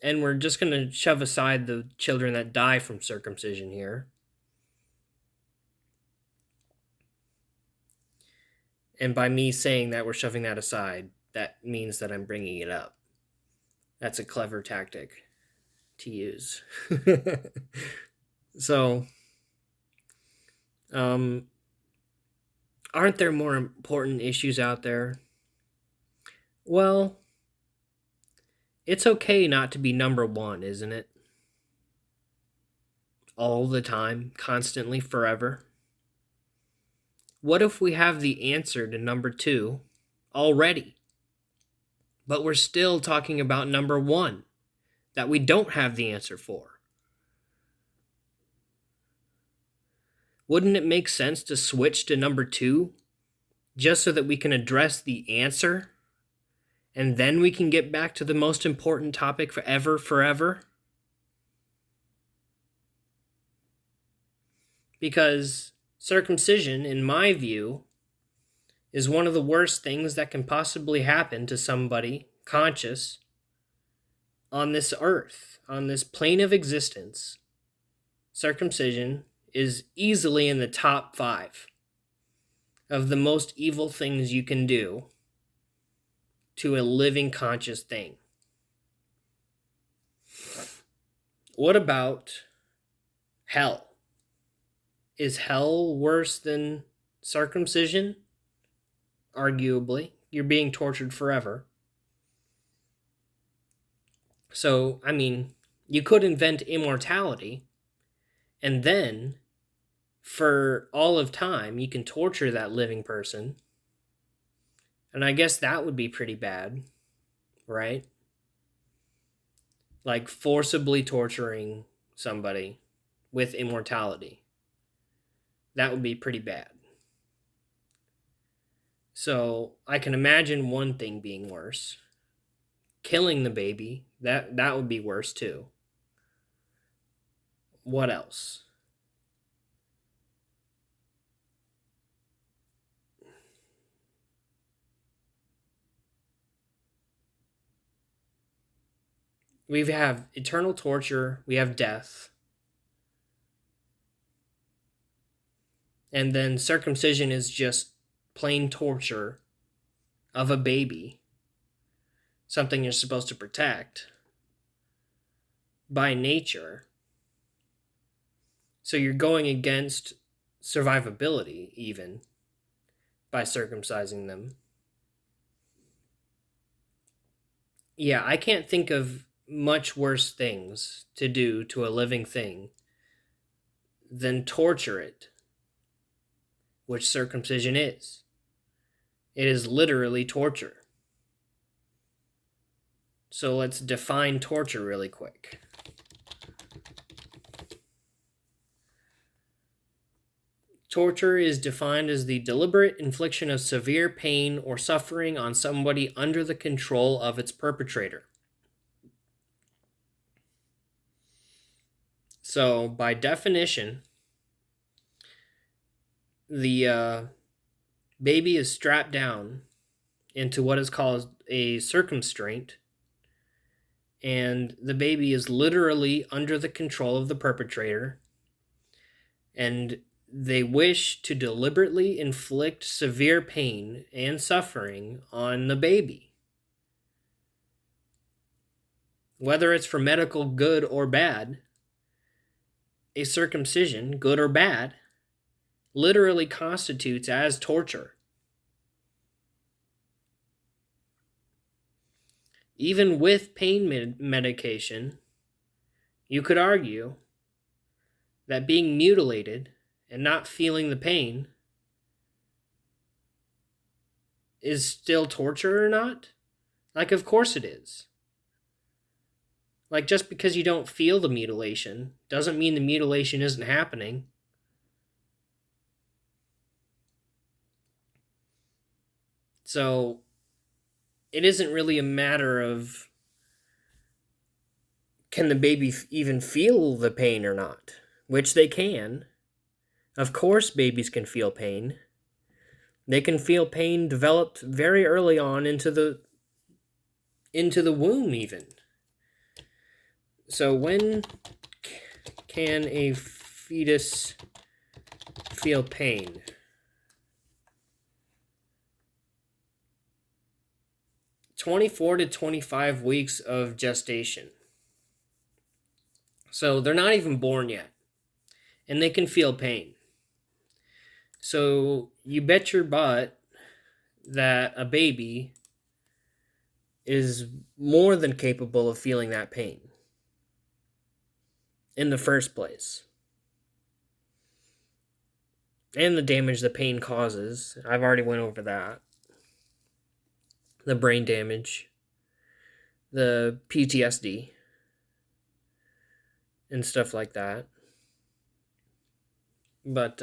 And we're just going to shove aside the children that die from circumcision here. And by me saying that we're shoving that aside, that means that I'm bringing it up. That's a clever tactic to use. So, aren't there more important issues out there? Well, it's okay not to be number one, isn't it? All the time, constantly, forever. What if we have the answer to number two already? But we're still talking about number one that we don't have the answer for. Wouldn't it make sense to switch to number two just so that we can address the answer? And then we can get back to the most important topic forever? Because circumcision, in my view, is one of the worst things that can possibly happen to somebody conscious on this earth, on this plane of existence. Circumcision is easily in the top 5 of the most evil things you can do to a living conscious thing. What about hell? Is hell worse than circumcision? Arguably. You're being tortured forever. So, I mean, you could invent immortality, and then, for all of time, you can torture that living person. And I guess that would be pretty bad, right? Like forcibly torturing somebody with immortality. That would be pretty bad. So I can imagine one thing being worse. Killing the baby, that would be worse too. What else? We have eternal torture, we have death, and then circumcision is just plain torture of a baby, something you're supposed to protect by nature. So you're going against survivability, even by circumcising them. Yeah, I can't think of much worse things to do to a living thing than torture it, which circumcision is. It is literally torture. So let's define torture really quick. Torture is defined as the deliberate infliction of severe pain or suffering on somebody under the control of its perpetrator. So, by definition, the baby is strapped down into what is called a circumstraint, and the baby is literally under the control of the perpetrator, and they wish to deliberately inflict severe pain and suffering on the baby. Whether it's for medical good or bad, a circumcision, good or bad, literally constitutes as torture. Even with pain medication, you could argue that being mutilated and not feeling the pain is still torture or not? Like, of course it is. Like, just because you don't feel the mutilation doesn't mean the mutilation isn't happening. So, it isn't really a matter of can the baby even feel the pain or not, which they can. Of course, babies can feel pain. They can feel pain developed very early on into the womb, even. So, when can a fetus feel pain? "24 to 25 weeks of gestation." So they're not even born yet, and they can feel pain. So you bet your butt that a baby is more than capable of feeling that pain in the first place. And the damage the pain causes. I've already went over that. The brain damage, the PTSD, and stuff like that. But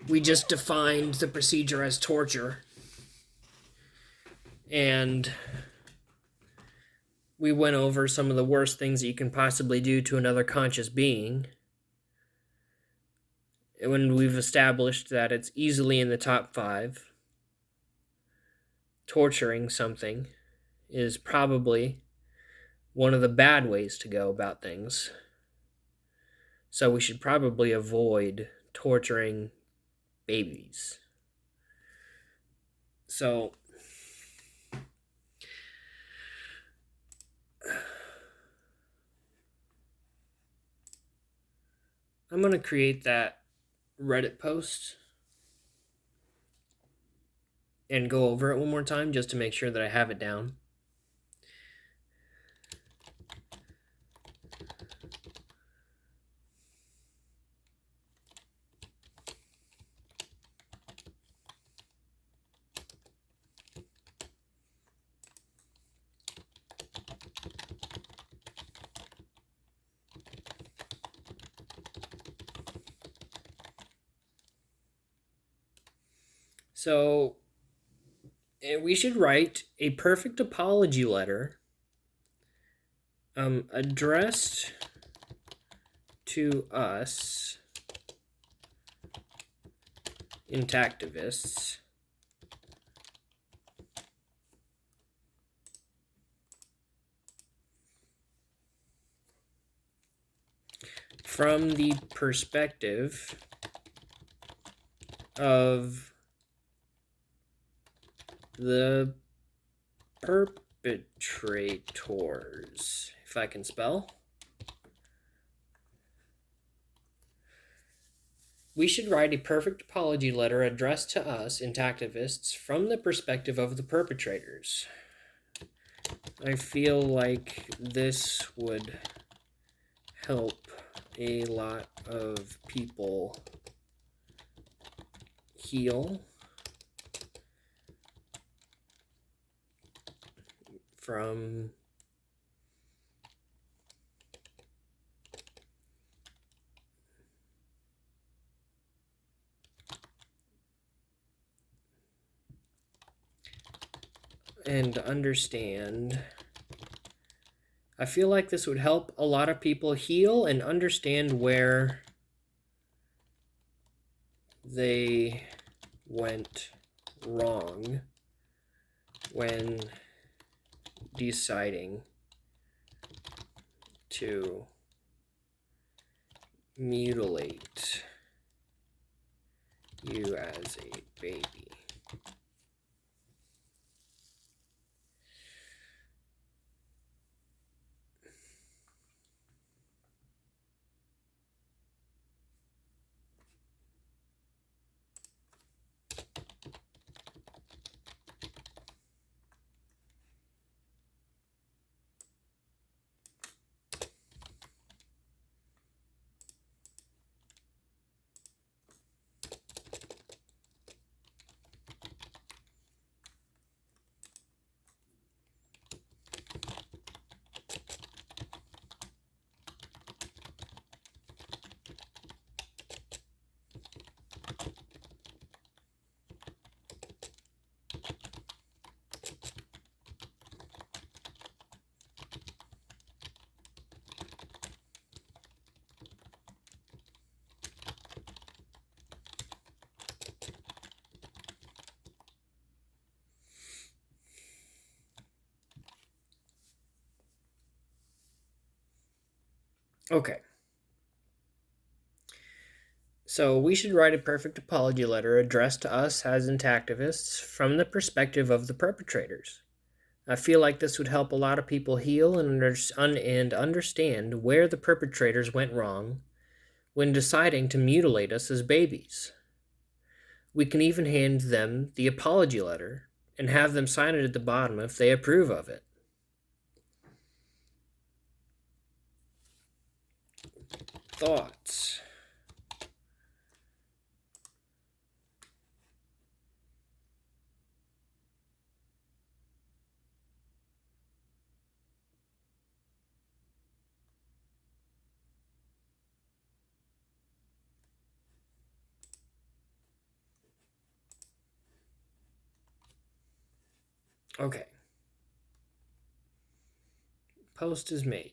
we just defined the procedure as torture. And we went over some of the worst things that you can possibly do to another conscious being. When we've established that it's easily in the top 5, torturing something is probably one of the bad ways to go about things. So we should probably avoid torturing babies. So I'm going to create that Reddit post and go over it one more time just to make sure that I have it down. So we should write a perfect apology letter addressed to us, Intactivists, from the perspective of the perpetrators, if I can spell. We should write a perfect apology letter addressed to us, Intactivists, from the perspective of the perpetrators. I feel like this would help a lot of people heal from and understand. I feel like this would help a lot of people heal and understand where they went wrong when deciding to mutilate you as a baby. Okay. So we should write a perfect apology letter addressed to us as Intactivists from the perspective of the perpetrators. I feel like this would help a lot of people heal and understand where the perpetrators went wrong when deciding to mutilate us as babies. We can even hand them the apology letter and have them sign it at the bottom if they approve of it. Thoughts? Okay. Post is made.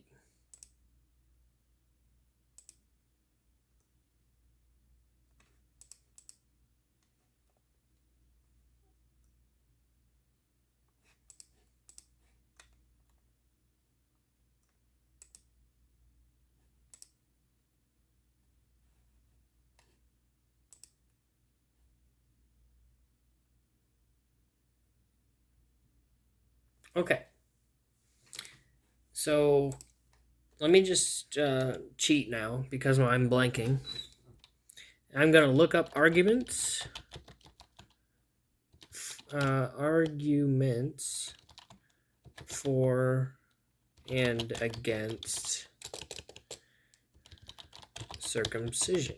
Okay. So let me just cheat now because I'm blanking. I'm going to look up arguments. Arguments for and against circumcision.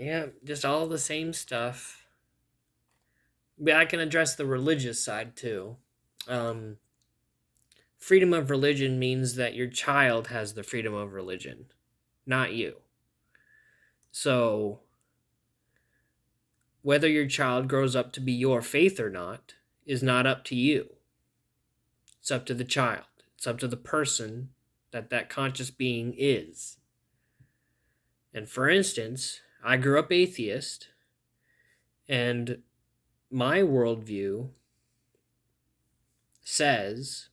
Yeah, just all the same stuff. But I can address the religious side too. Um, Freedom of religion means that your child has the freedom of religion, not you. So, whether your child grows up to be your faith or not is not up to you. It's up to the child. It's up to the person that conscious being is. And for instance, I grew up atheist, and my worldview says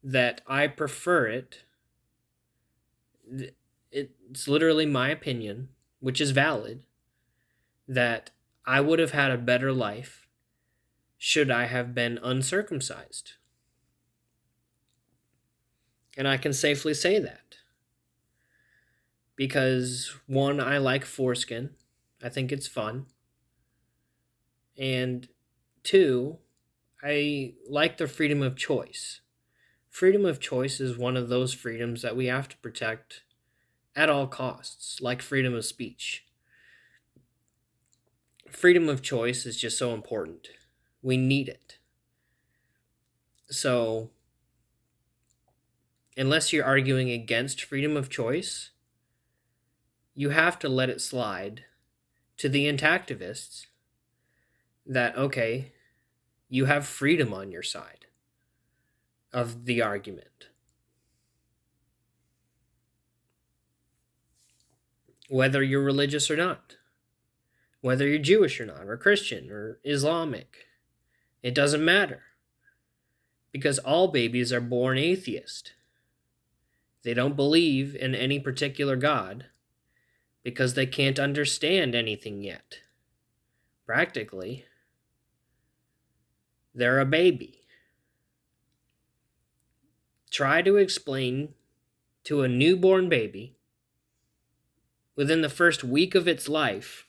that I prefer it. It's literally my opinion, which is valid, that I would have had a better life should I have been uncircumcised. And I can safely say that. Because, one, I like foreskin. I think it's fun. And two, I like the freedom of choice. Freedom of choice is one of those freedoms that we have to protect at all costs, like freedom of speech. Freedom of choice is just so important. We need it. So, unless you're arguing against freedom of choice, you have to let it slide to the intactivists that, okay, you have freedom on your side of the argument. Whether you're religious or not, whether you're Jewish or not, or Christian or Islamic, it doesn't matter. Because all babies are born atheist. They don't believe in any particular God because they can't understand anything yet. Practically, they're a baby. Try to explain to a newborn baby within the first week of its life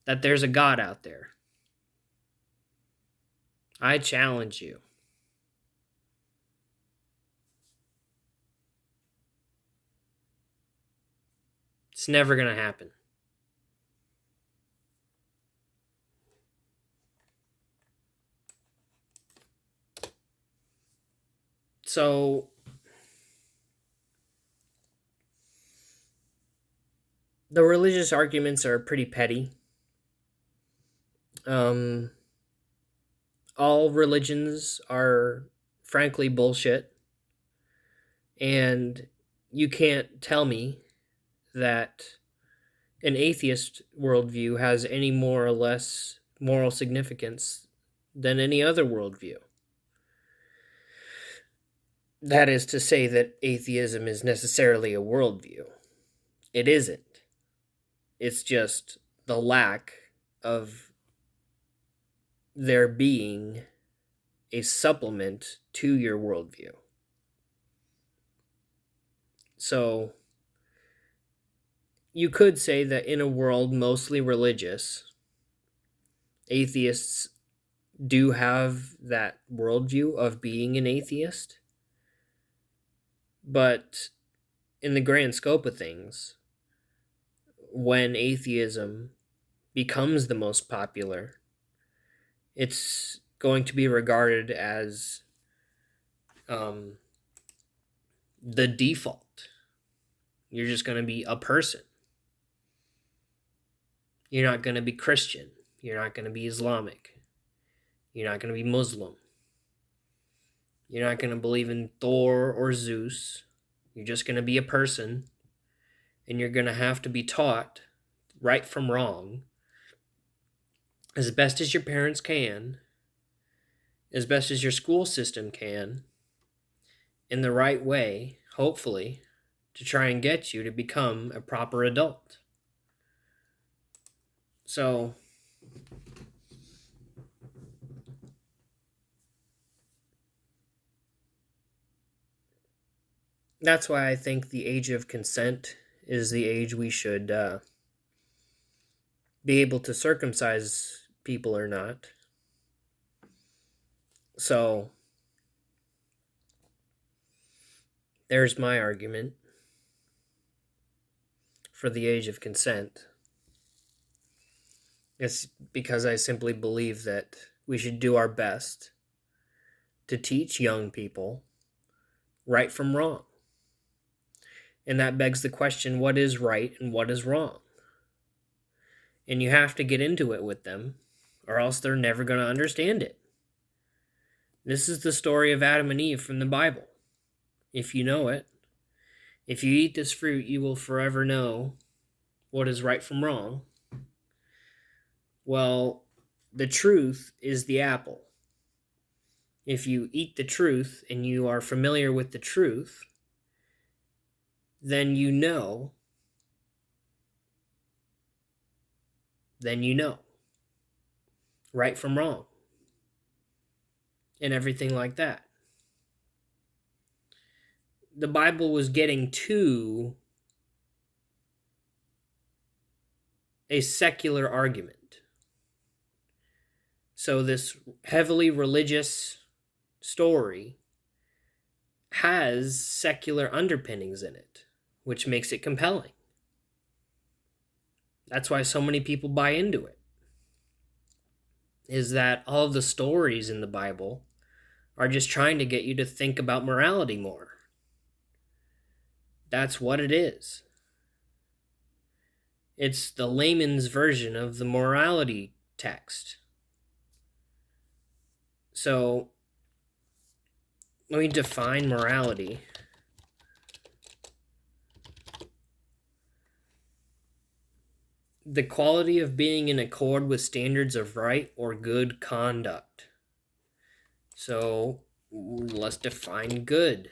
that there's a God out there. I challenge you. It's never going to happen. So, the religious arguments are pretty petty. All religions are frankly bullshit. And you can't tell me that an atheist worldview has any more or less moral significance than any other worldview. That is to say that atheism is necessarily a worldview. It isn't. It's just the lack of there being a supplement to your worldview. So, you could say that in a world mostly religious, atheists do have that worldview of being an atheist. But in the grand scope of things, when atheism becomes the most popular, it's going to be regarded as the default. You're just going to be a person. You're not going to be Christian. You're not going to be Islamic. You're not going to be Muslim. You're not going to believe in Thor or Zeus. You're just going to be a person, and you're going to have to be taught right from wrong as best as your parents can, as best as your school system can, in the right way, hopefully, to try and get you to become a proper adult. So, that's why I think the age of consent is the age we should be able to circumcise people or not. So, there's my argument for the age of consent. It's because I simply believe that we should do our best to teach young people right from wrong. And that begs the question, what is right and what is wrong? And you have to get into it with them, or else they're never going to understand it. This is the story of Adam and Eve from the Bible. If you know it, if you eat this fruit, you will forever know what is right from wrong. Well, the truth is the apple. If you eat the truth and you are familiar with the truth, then you know. Right from wrong. And everything like that. The Bible was getting to a secular argument. So this heavily religious story has secular underpinnings in it, which makes it compelling. That's why so many people buy into it. Is that all of the stories in the Bible are just trying to get you to think about morality more. That's what it is. It's the layman's version of the morality text. So, let me define morality. The quality of being in accord with standards of right or good conduct. So, let's define good.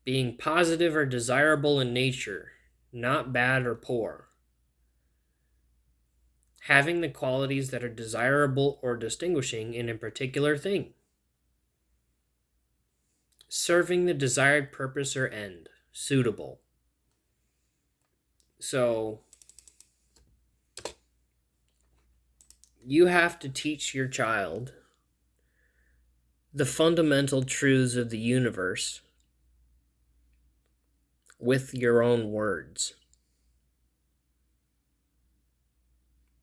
Being positive or desirable in nature, not bad or poor. Having the qualities that are desirable or distinguishing in a particular thing. Serving the desired purpose or end, suitable. So, you have to teach your child the fundamental truths of the universe with your own words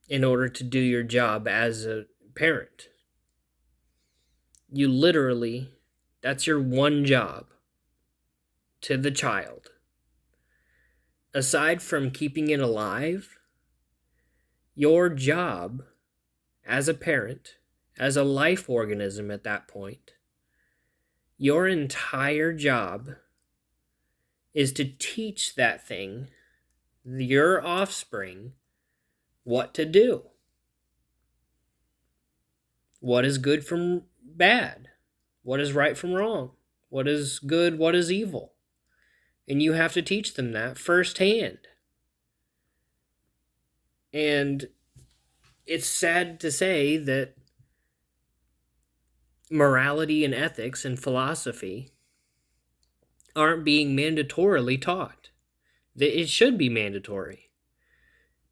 in order to do your job as a parent. You literally, that's your one job to the child. Aside from keeping it alive, your job as a parent, as a life organism at that point, your entire job is to teach that thing, your offspring, what to do. What is good from bad? What is right from wrong? What is good? What is evil? And you have to teach them that firsthand. And it's sad to say that morality and ethics and philosophy aren't being mandatorily taught. It should be mandatory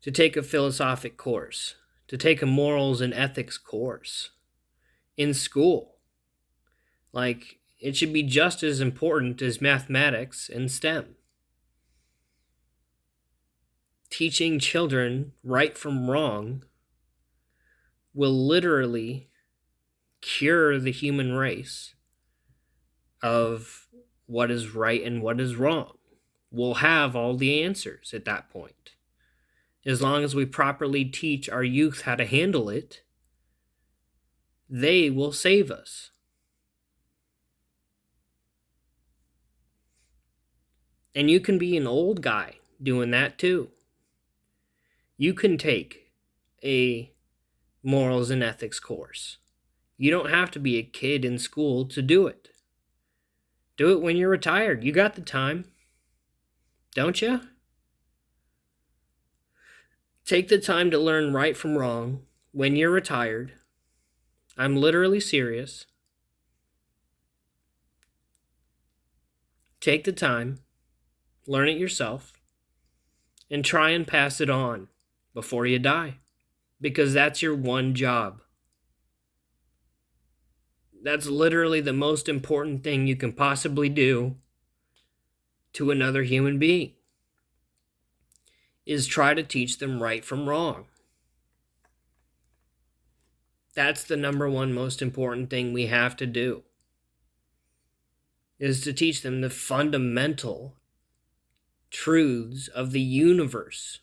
to take a philosophic course, to take a morals and ethics course in school. Like, it should be just as important as mathematics and STEM. Teaching children right from wrong will literally cure the human race of what is right and what is wrong. We'll have all the answers at that point. As long as we properly teach our youth how to handle it, they will save us. And you can be an old guy doing that too. You can take a morals and ethics course. You don't have to be a kid in school to do it. Do it when you're retired. You got the time, don't you? Take the time to learn right from wrong when you're retired. I'm literally serious. Take the time, learn it yourself, and try and pass it on before you die. Because that's your one job. That's literally the most important thing you can possibly do to another human being, is try to teach them right from wrong. That's the number one most important thing we have to do, is to teach them the fundamental truths of the universe.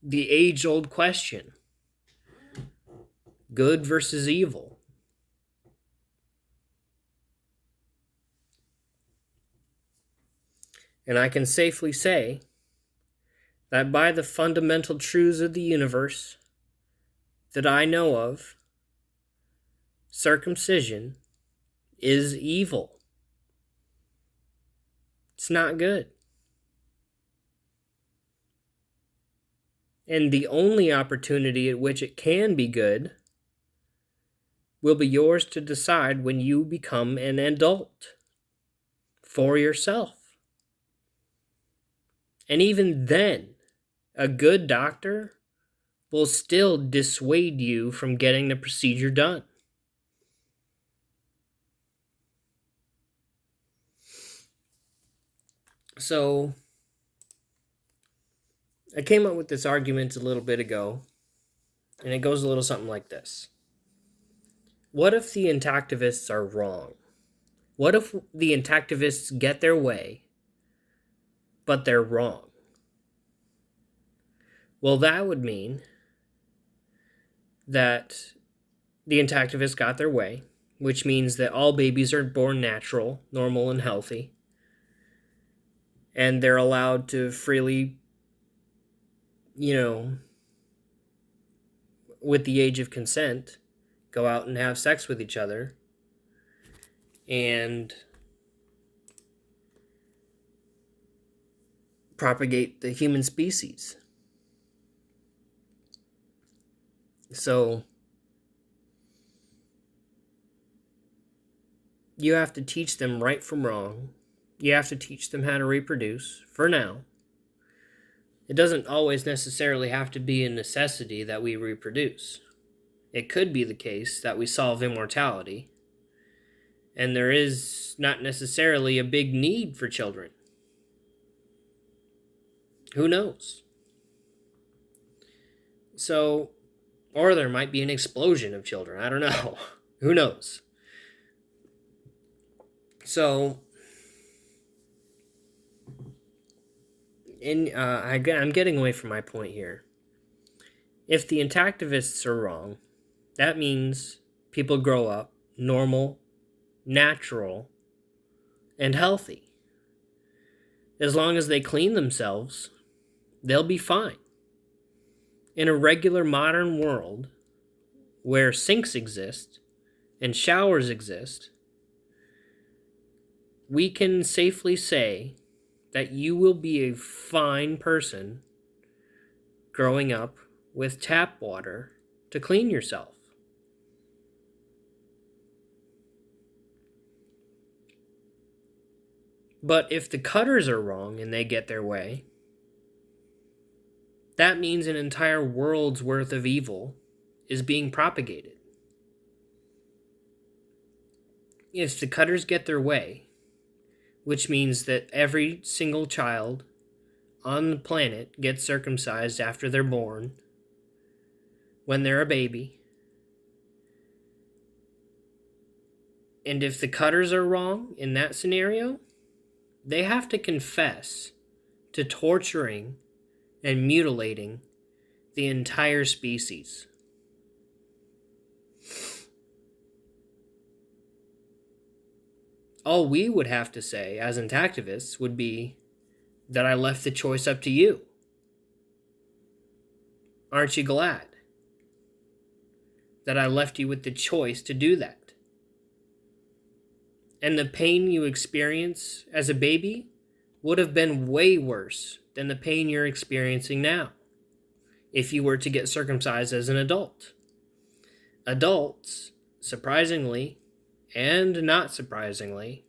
The age-old question, good versus evil. And I can safely say that by the fundamental truths of the universe that I know of, circumcision is evil. It's not good. And the only opportunity at which it can be good will be yours to decide when you become an adult for yourself. And even then, a good doctor will still dissuade you from getting the procedure done. So, I came up with this argument a little bit ago, and it goes a little something like this. What if the intactivists are wrong? What if the intactivists get their way, but they're wrong? Well, that would mean that the intactivists got their way, which means that all babies are born natural, normal, and healthy, and they're allowed to freely, with the age of consent, go out and have sex with each other and propagate the human species. So you have to teach them right from wrong. You have to teach them how to reproduce, for now. It doesn't always necessarily have to be a necessity that we reproduce. It could be the case that we solve immortality, and there is not necessarily a big need for children. Who knows? So, or there might be an explosion of children. I don't know. Who knows? So, I'm getting away from my point here. If the intactivists are wrong, that means people grow up normal, natural, and healthy. As long as they clean themselves, they'll be fine. In a regular modern world where sinks exist and showers exist, we can safely say that you will be a fine person growing up with tap water to clean yourself. But if the cutters are wrong and they get their way, that means an entire world's worth of evil is being propagated. If the cutters get their way, which means that every single child on the planet gets circumcised after they're born, when they're a baby, and if the cutters are wrong in that scenario, they have to confess to torturing and mutilating the entire species. All we would have to say as intactivists would be that I left the choice up to you. Aren't you glad that I left you with the choice to do that? And the pain you experience as a baby would have been way worse than the pain you're experiencing now if you were to get circumcised as an adult. Adults, surprisingly and not surprisingly,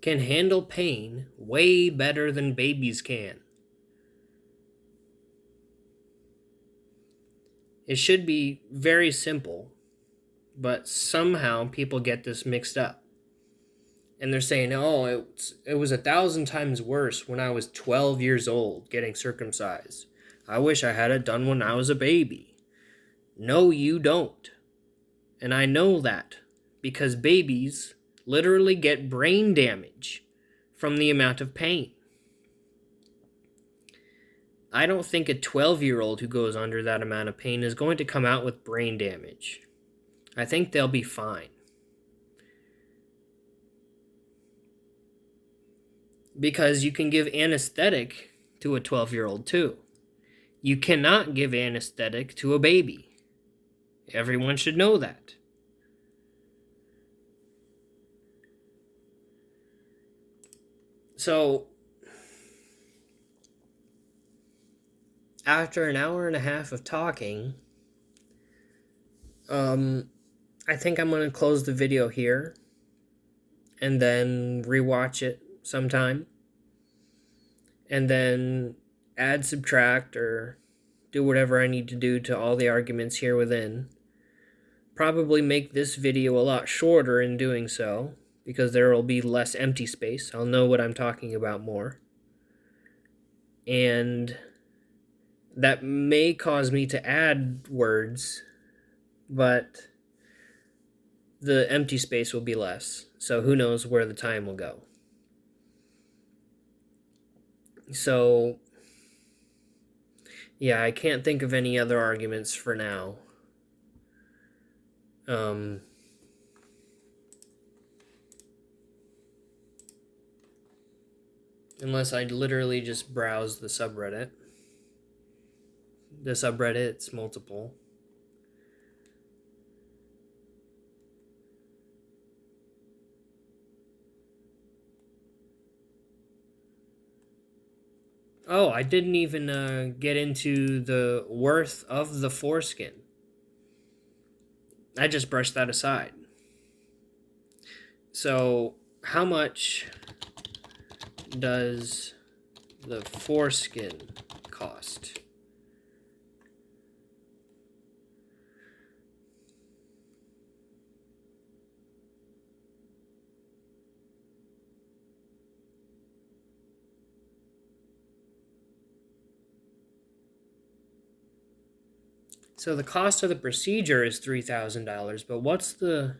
can handle pain way better than babies can. It should be very simple, but somehow people get this mixed up. And they're saying, oh, it was 1,000 times worse when I was 12 years old getting circumcised. I wish I had it done when I was a baby. No, you don't. And I know that because babies literally get brain damage from the amount of pain. I don't think a 12-year-old who goes under that amount of pain is going to come out with brain damage. I think they'll be fine. Because you can give anesthetic to a 12-year-old too. You cannot give anesthetic to a baby. Everyone should know that. So, after an hour and a half of talking, I think I'm going to close the video here and then rewatch it sometime and then add, subtract, or do whatever I need to do to all the arguments here within. Probably make this video a lot shorter in doing so because there will be less empty space. I'll know what I'm talking about more. And that may cause me to add words, but the empty space will be less. So who knows where the time will go. So, yeah, I can't think of any other arguments for now. Unless I literally just browse the subreddit. The subreddit's multiple. Oh, I didn't even get into the worth of the foreskin. I just brushed that aside. So, how much does the foreskin cost? So the cost of the procedure is $3,000, but what's the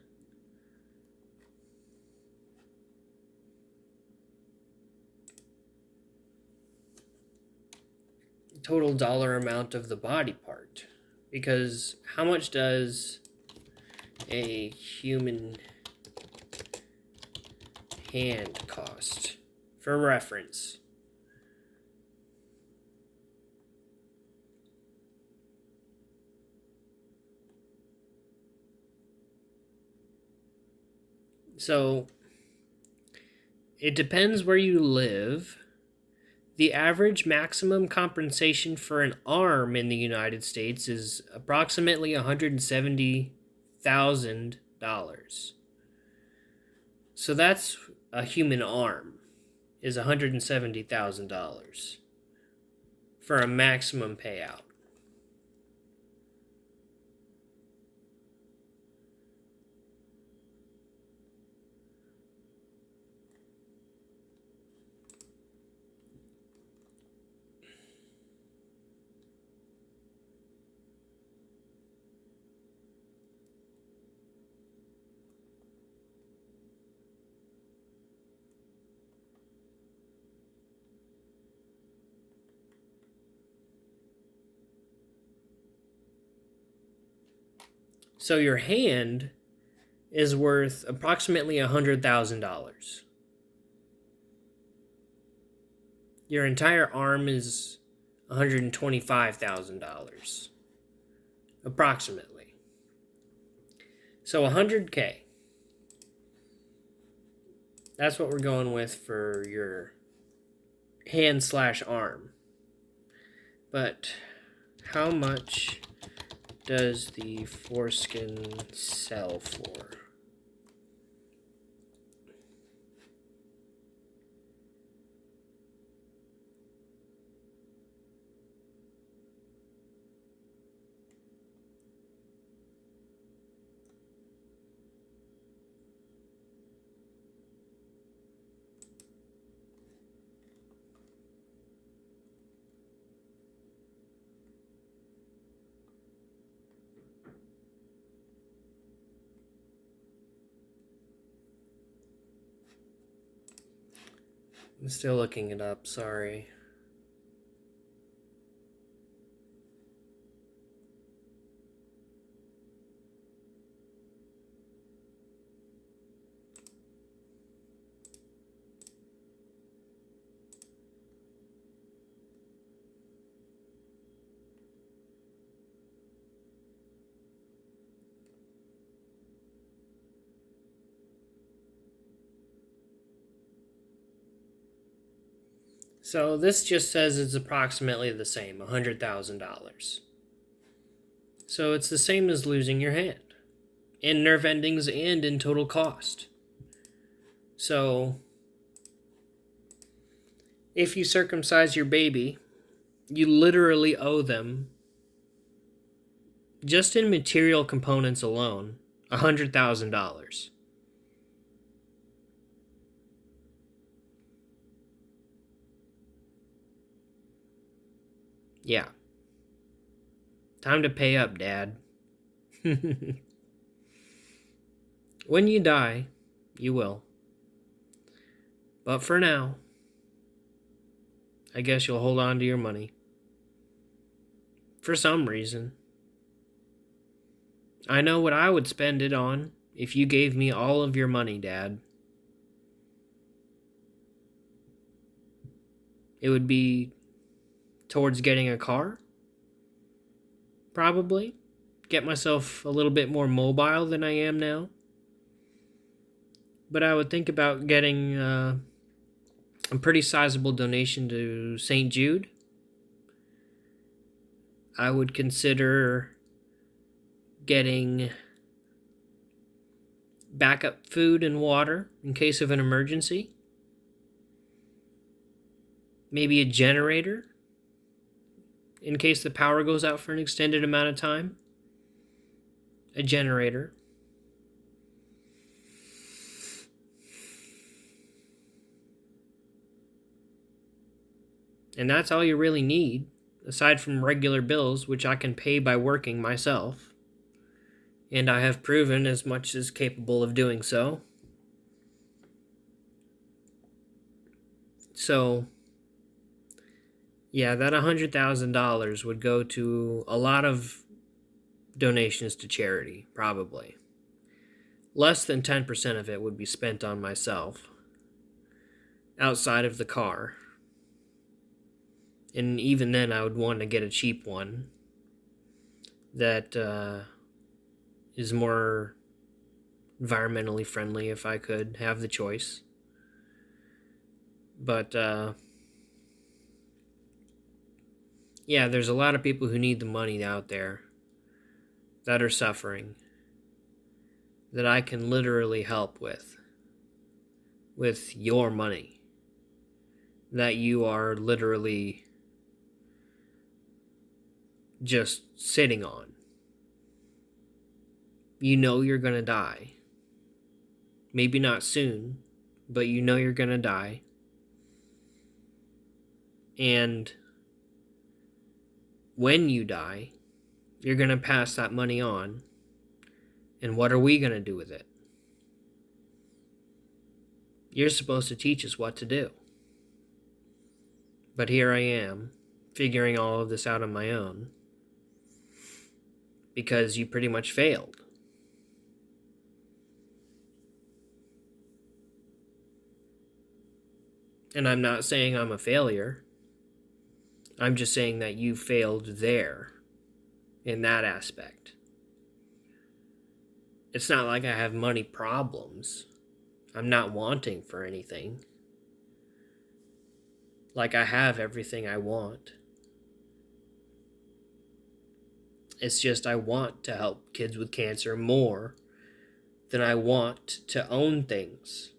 total dollar amount of the body part? Because how much does a human hand cost? For reference. So, it depends where you live. The average maximum compensation for an arm in the United States is approximately $170,000. So that's a human arm, is $170,000 for a maximum payout. So your hand is worth approximately $100,000. Your entire arm is $125,000, approximately. So $100K. That's what we're going with for your hand/arm. But how much does the foreskin sell for? I'm still looking it up, sorry. So this just says it's approximately the same, $100,000. So it's the same as losing your hand, in nerve endings and in total cost. So if you circumcise your baby, you literally owe them, just in material components alone, $100,000. Yeah. Time to pay up, Dad. When you die, you will. But for now, I guess you'll hold on to your money. For some reason. I know what I would spend it on if you gave me all of your money, Dad. It would be towards getting a car, probably. Get myself a little bit more mobile than I am now. But I would think about getting a pretty sizable donation to St. Jude. I would consider getting backup food and water in case of an emergency. Maybe a generator in case the power goes out for an extended amount of time. A generator. And that's all you really need, aside from regular bills, which I can pay by working myself. And I have proven as much as capable of doing so. So, yeah, that $100,000 would go to a lot of donations to charity, probably. Less than 10% of it would be spent on myself, outside of the car. And even then, I would want to get a cheap one that is more environmentally friendly if I could have the choice. But, yeah, there's a lot of people who need the money out there that are suffering that I can literally help with your money that you are literally just sitting on. You know you're gonna die. Maybe not soon, but you know you're gonna die. And when you die, you're gonna pass that money on. And what are we gonna do with it? You're supposed to teach us what to do. But here I am, figuring all of this out on my own. Because you pretty much failed. And I'm not saying I'm a failure. I'm just saying that you failed there in that aspect. It's not like I have money problems. I'm not wanting for anything. Like, I have everything I want. It's just I want to help kids with cancer more than I want to own things.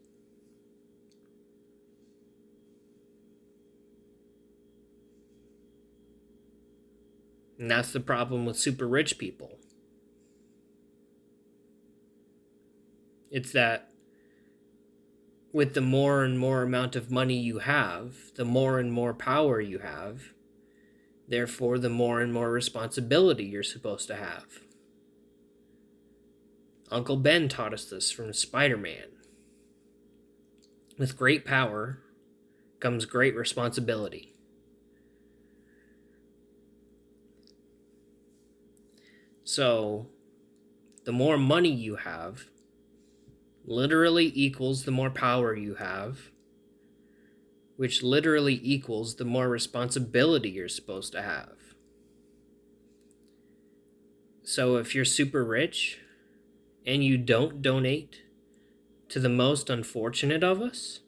And that's the problem with super rich people. It's that with the more and more amount of money you have, the more and more power you have, therefore the more and more responsibility you're supposed to have. Uncle Ben taught us this from Spider-Man. With great power comes great responsibility. So, the more money you have literally equals the more power you have, which literally equals the more responsibility you're supposed to have. So if you're super rich and you don't donate to the most unfortunate of us,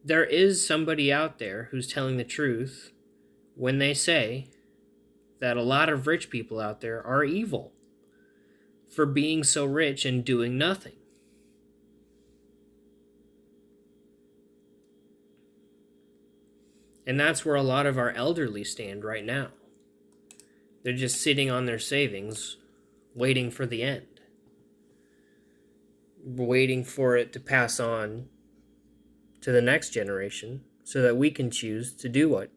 there is somebody out there who's telling the truth when they say that a lot of rich people out there are evil for being so rich and doing nothing. And that's where a lot of our elderly stand right now. They're just sitting on their savings, waiting for the end. Waiting for it to pass on to the next generation so that we can choose to do what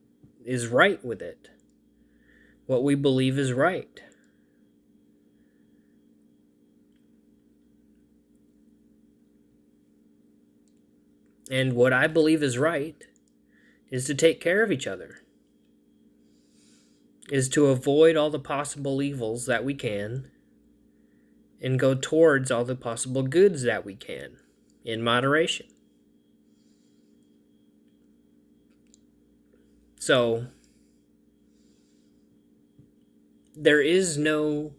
is right with it. What we believe is right. And what I believe is right is to take care of each other. Is to avoid all the possible evils that we can and go towards all the possible goods that we can in moderation. So, there is no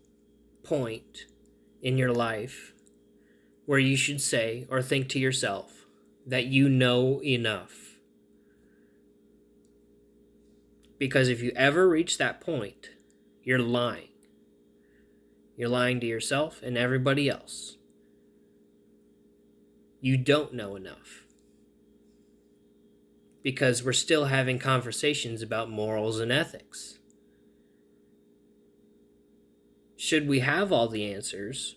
point in your life where you should say or think to yourself that you know enough. Because if you ever reach that point, you're lying. You're lying to yourself and everybody else. You don't know enough. Because we're still having conversations about morals and ethics. Should we have all the answers,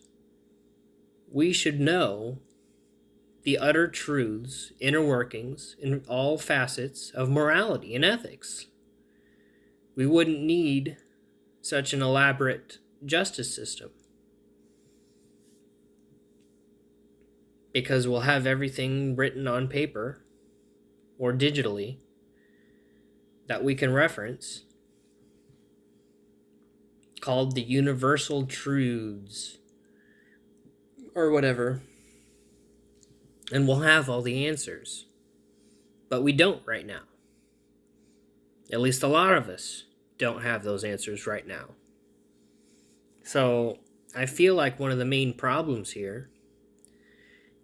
we should know the utter truths, inner workings, in all facets of morality and ethics. We wouldn't need such an elaborate justice system. Because we'll have everything written on paper or digitally that we can reference, called the universal truths or whatever, and we'll have all the answers. But we don't right now. At least a lot of us don't have those answers right now. So I feel like one of the main problems here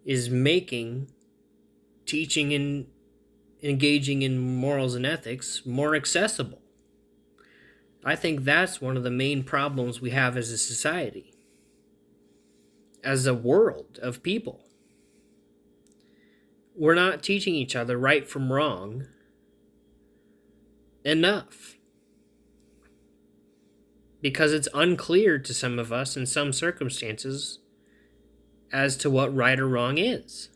is making teaching and engaging in morals and ethics more accessible. I think that's one of the main problems we have as a society, as a world of people. We're not teaching each other right from wrong enough. Because it's unclear to some of us in some circumstances as to what right or wrong is.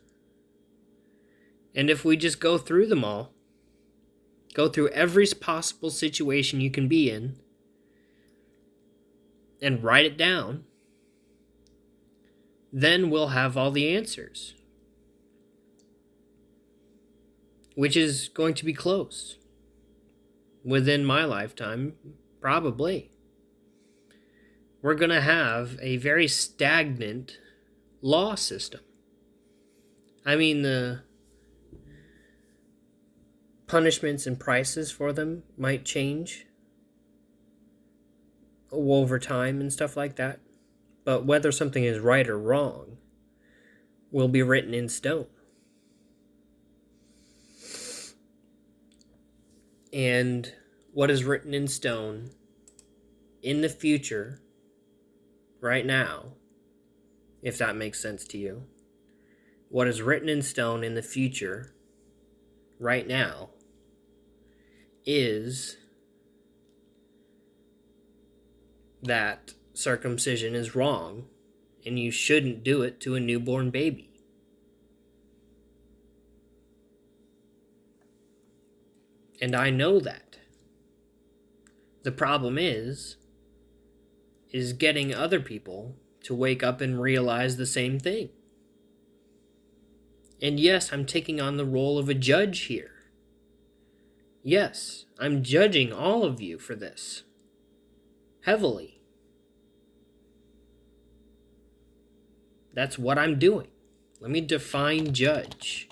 And if we just go through them all, go through every possible situation you can be in, and write it down, then we'll have all the answers. Which is going to be close. Within my lifetime, probably. We're going to have a very stagnant law system. I mean, the punishments and prices for them might change over time and stuff like that. But whether something is right or wrong will be written in stone. And what is written in stone in the future, right now, if that makes sense to you, what is written in stone in the future, right now, is that circumcision is wrong and you shouldn't do it to a newborn baby. And I know that. The problem is getting other people to wake up and realize the same thing. And yes, I'm taking on the role of a judge here. Yes, I'm judging all of you for this. Heavily. That's what I'm doing. Let me define judge.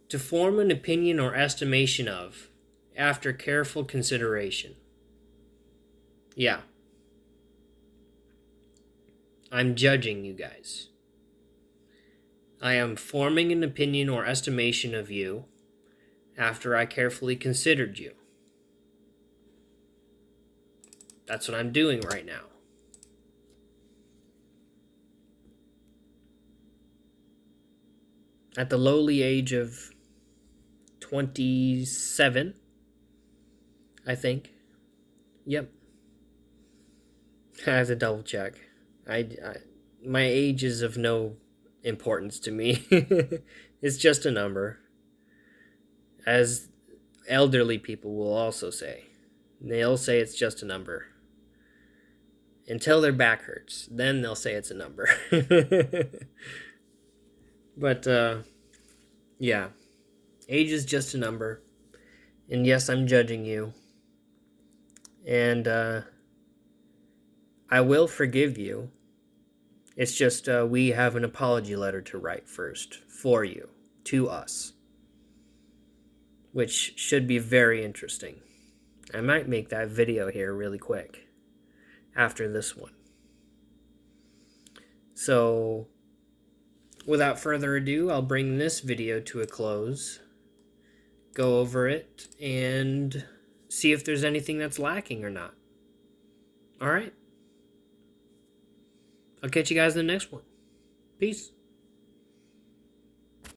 To form an opinion or estimation of, after careful consideration. Yeah. I'm judging you guys. I am forming an opinion or estimation of you after I carefully considered you. That's what I'm doing right now. At the lowly age of 27, I think. Yep. I have to double check. My age is of no importance to me. It's just a number. As elderly people will also say. They'll say it's just a number. Until their back hurts. Then they'll say it's a number. But, yeah. Age is just a number. And yes, I'm judging you. And I will forgive you. It's just we have an apology letter to write first for you, to us. Which should be very interesting. I might make that video here really quick after this one. So, without further ado, I'll bring this video to a close. Go over it and see if there's anything that's lacking or not. Alright? I'll catch you guys in the next one. Peace.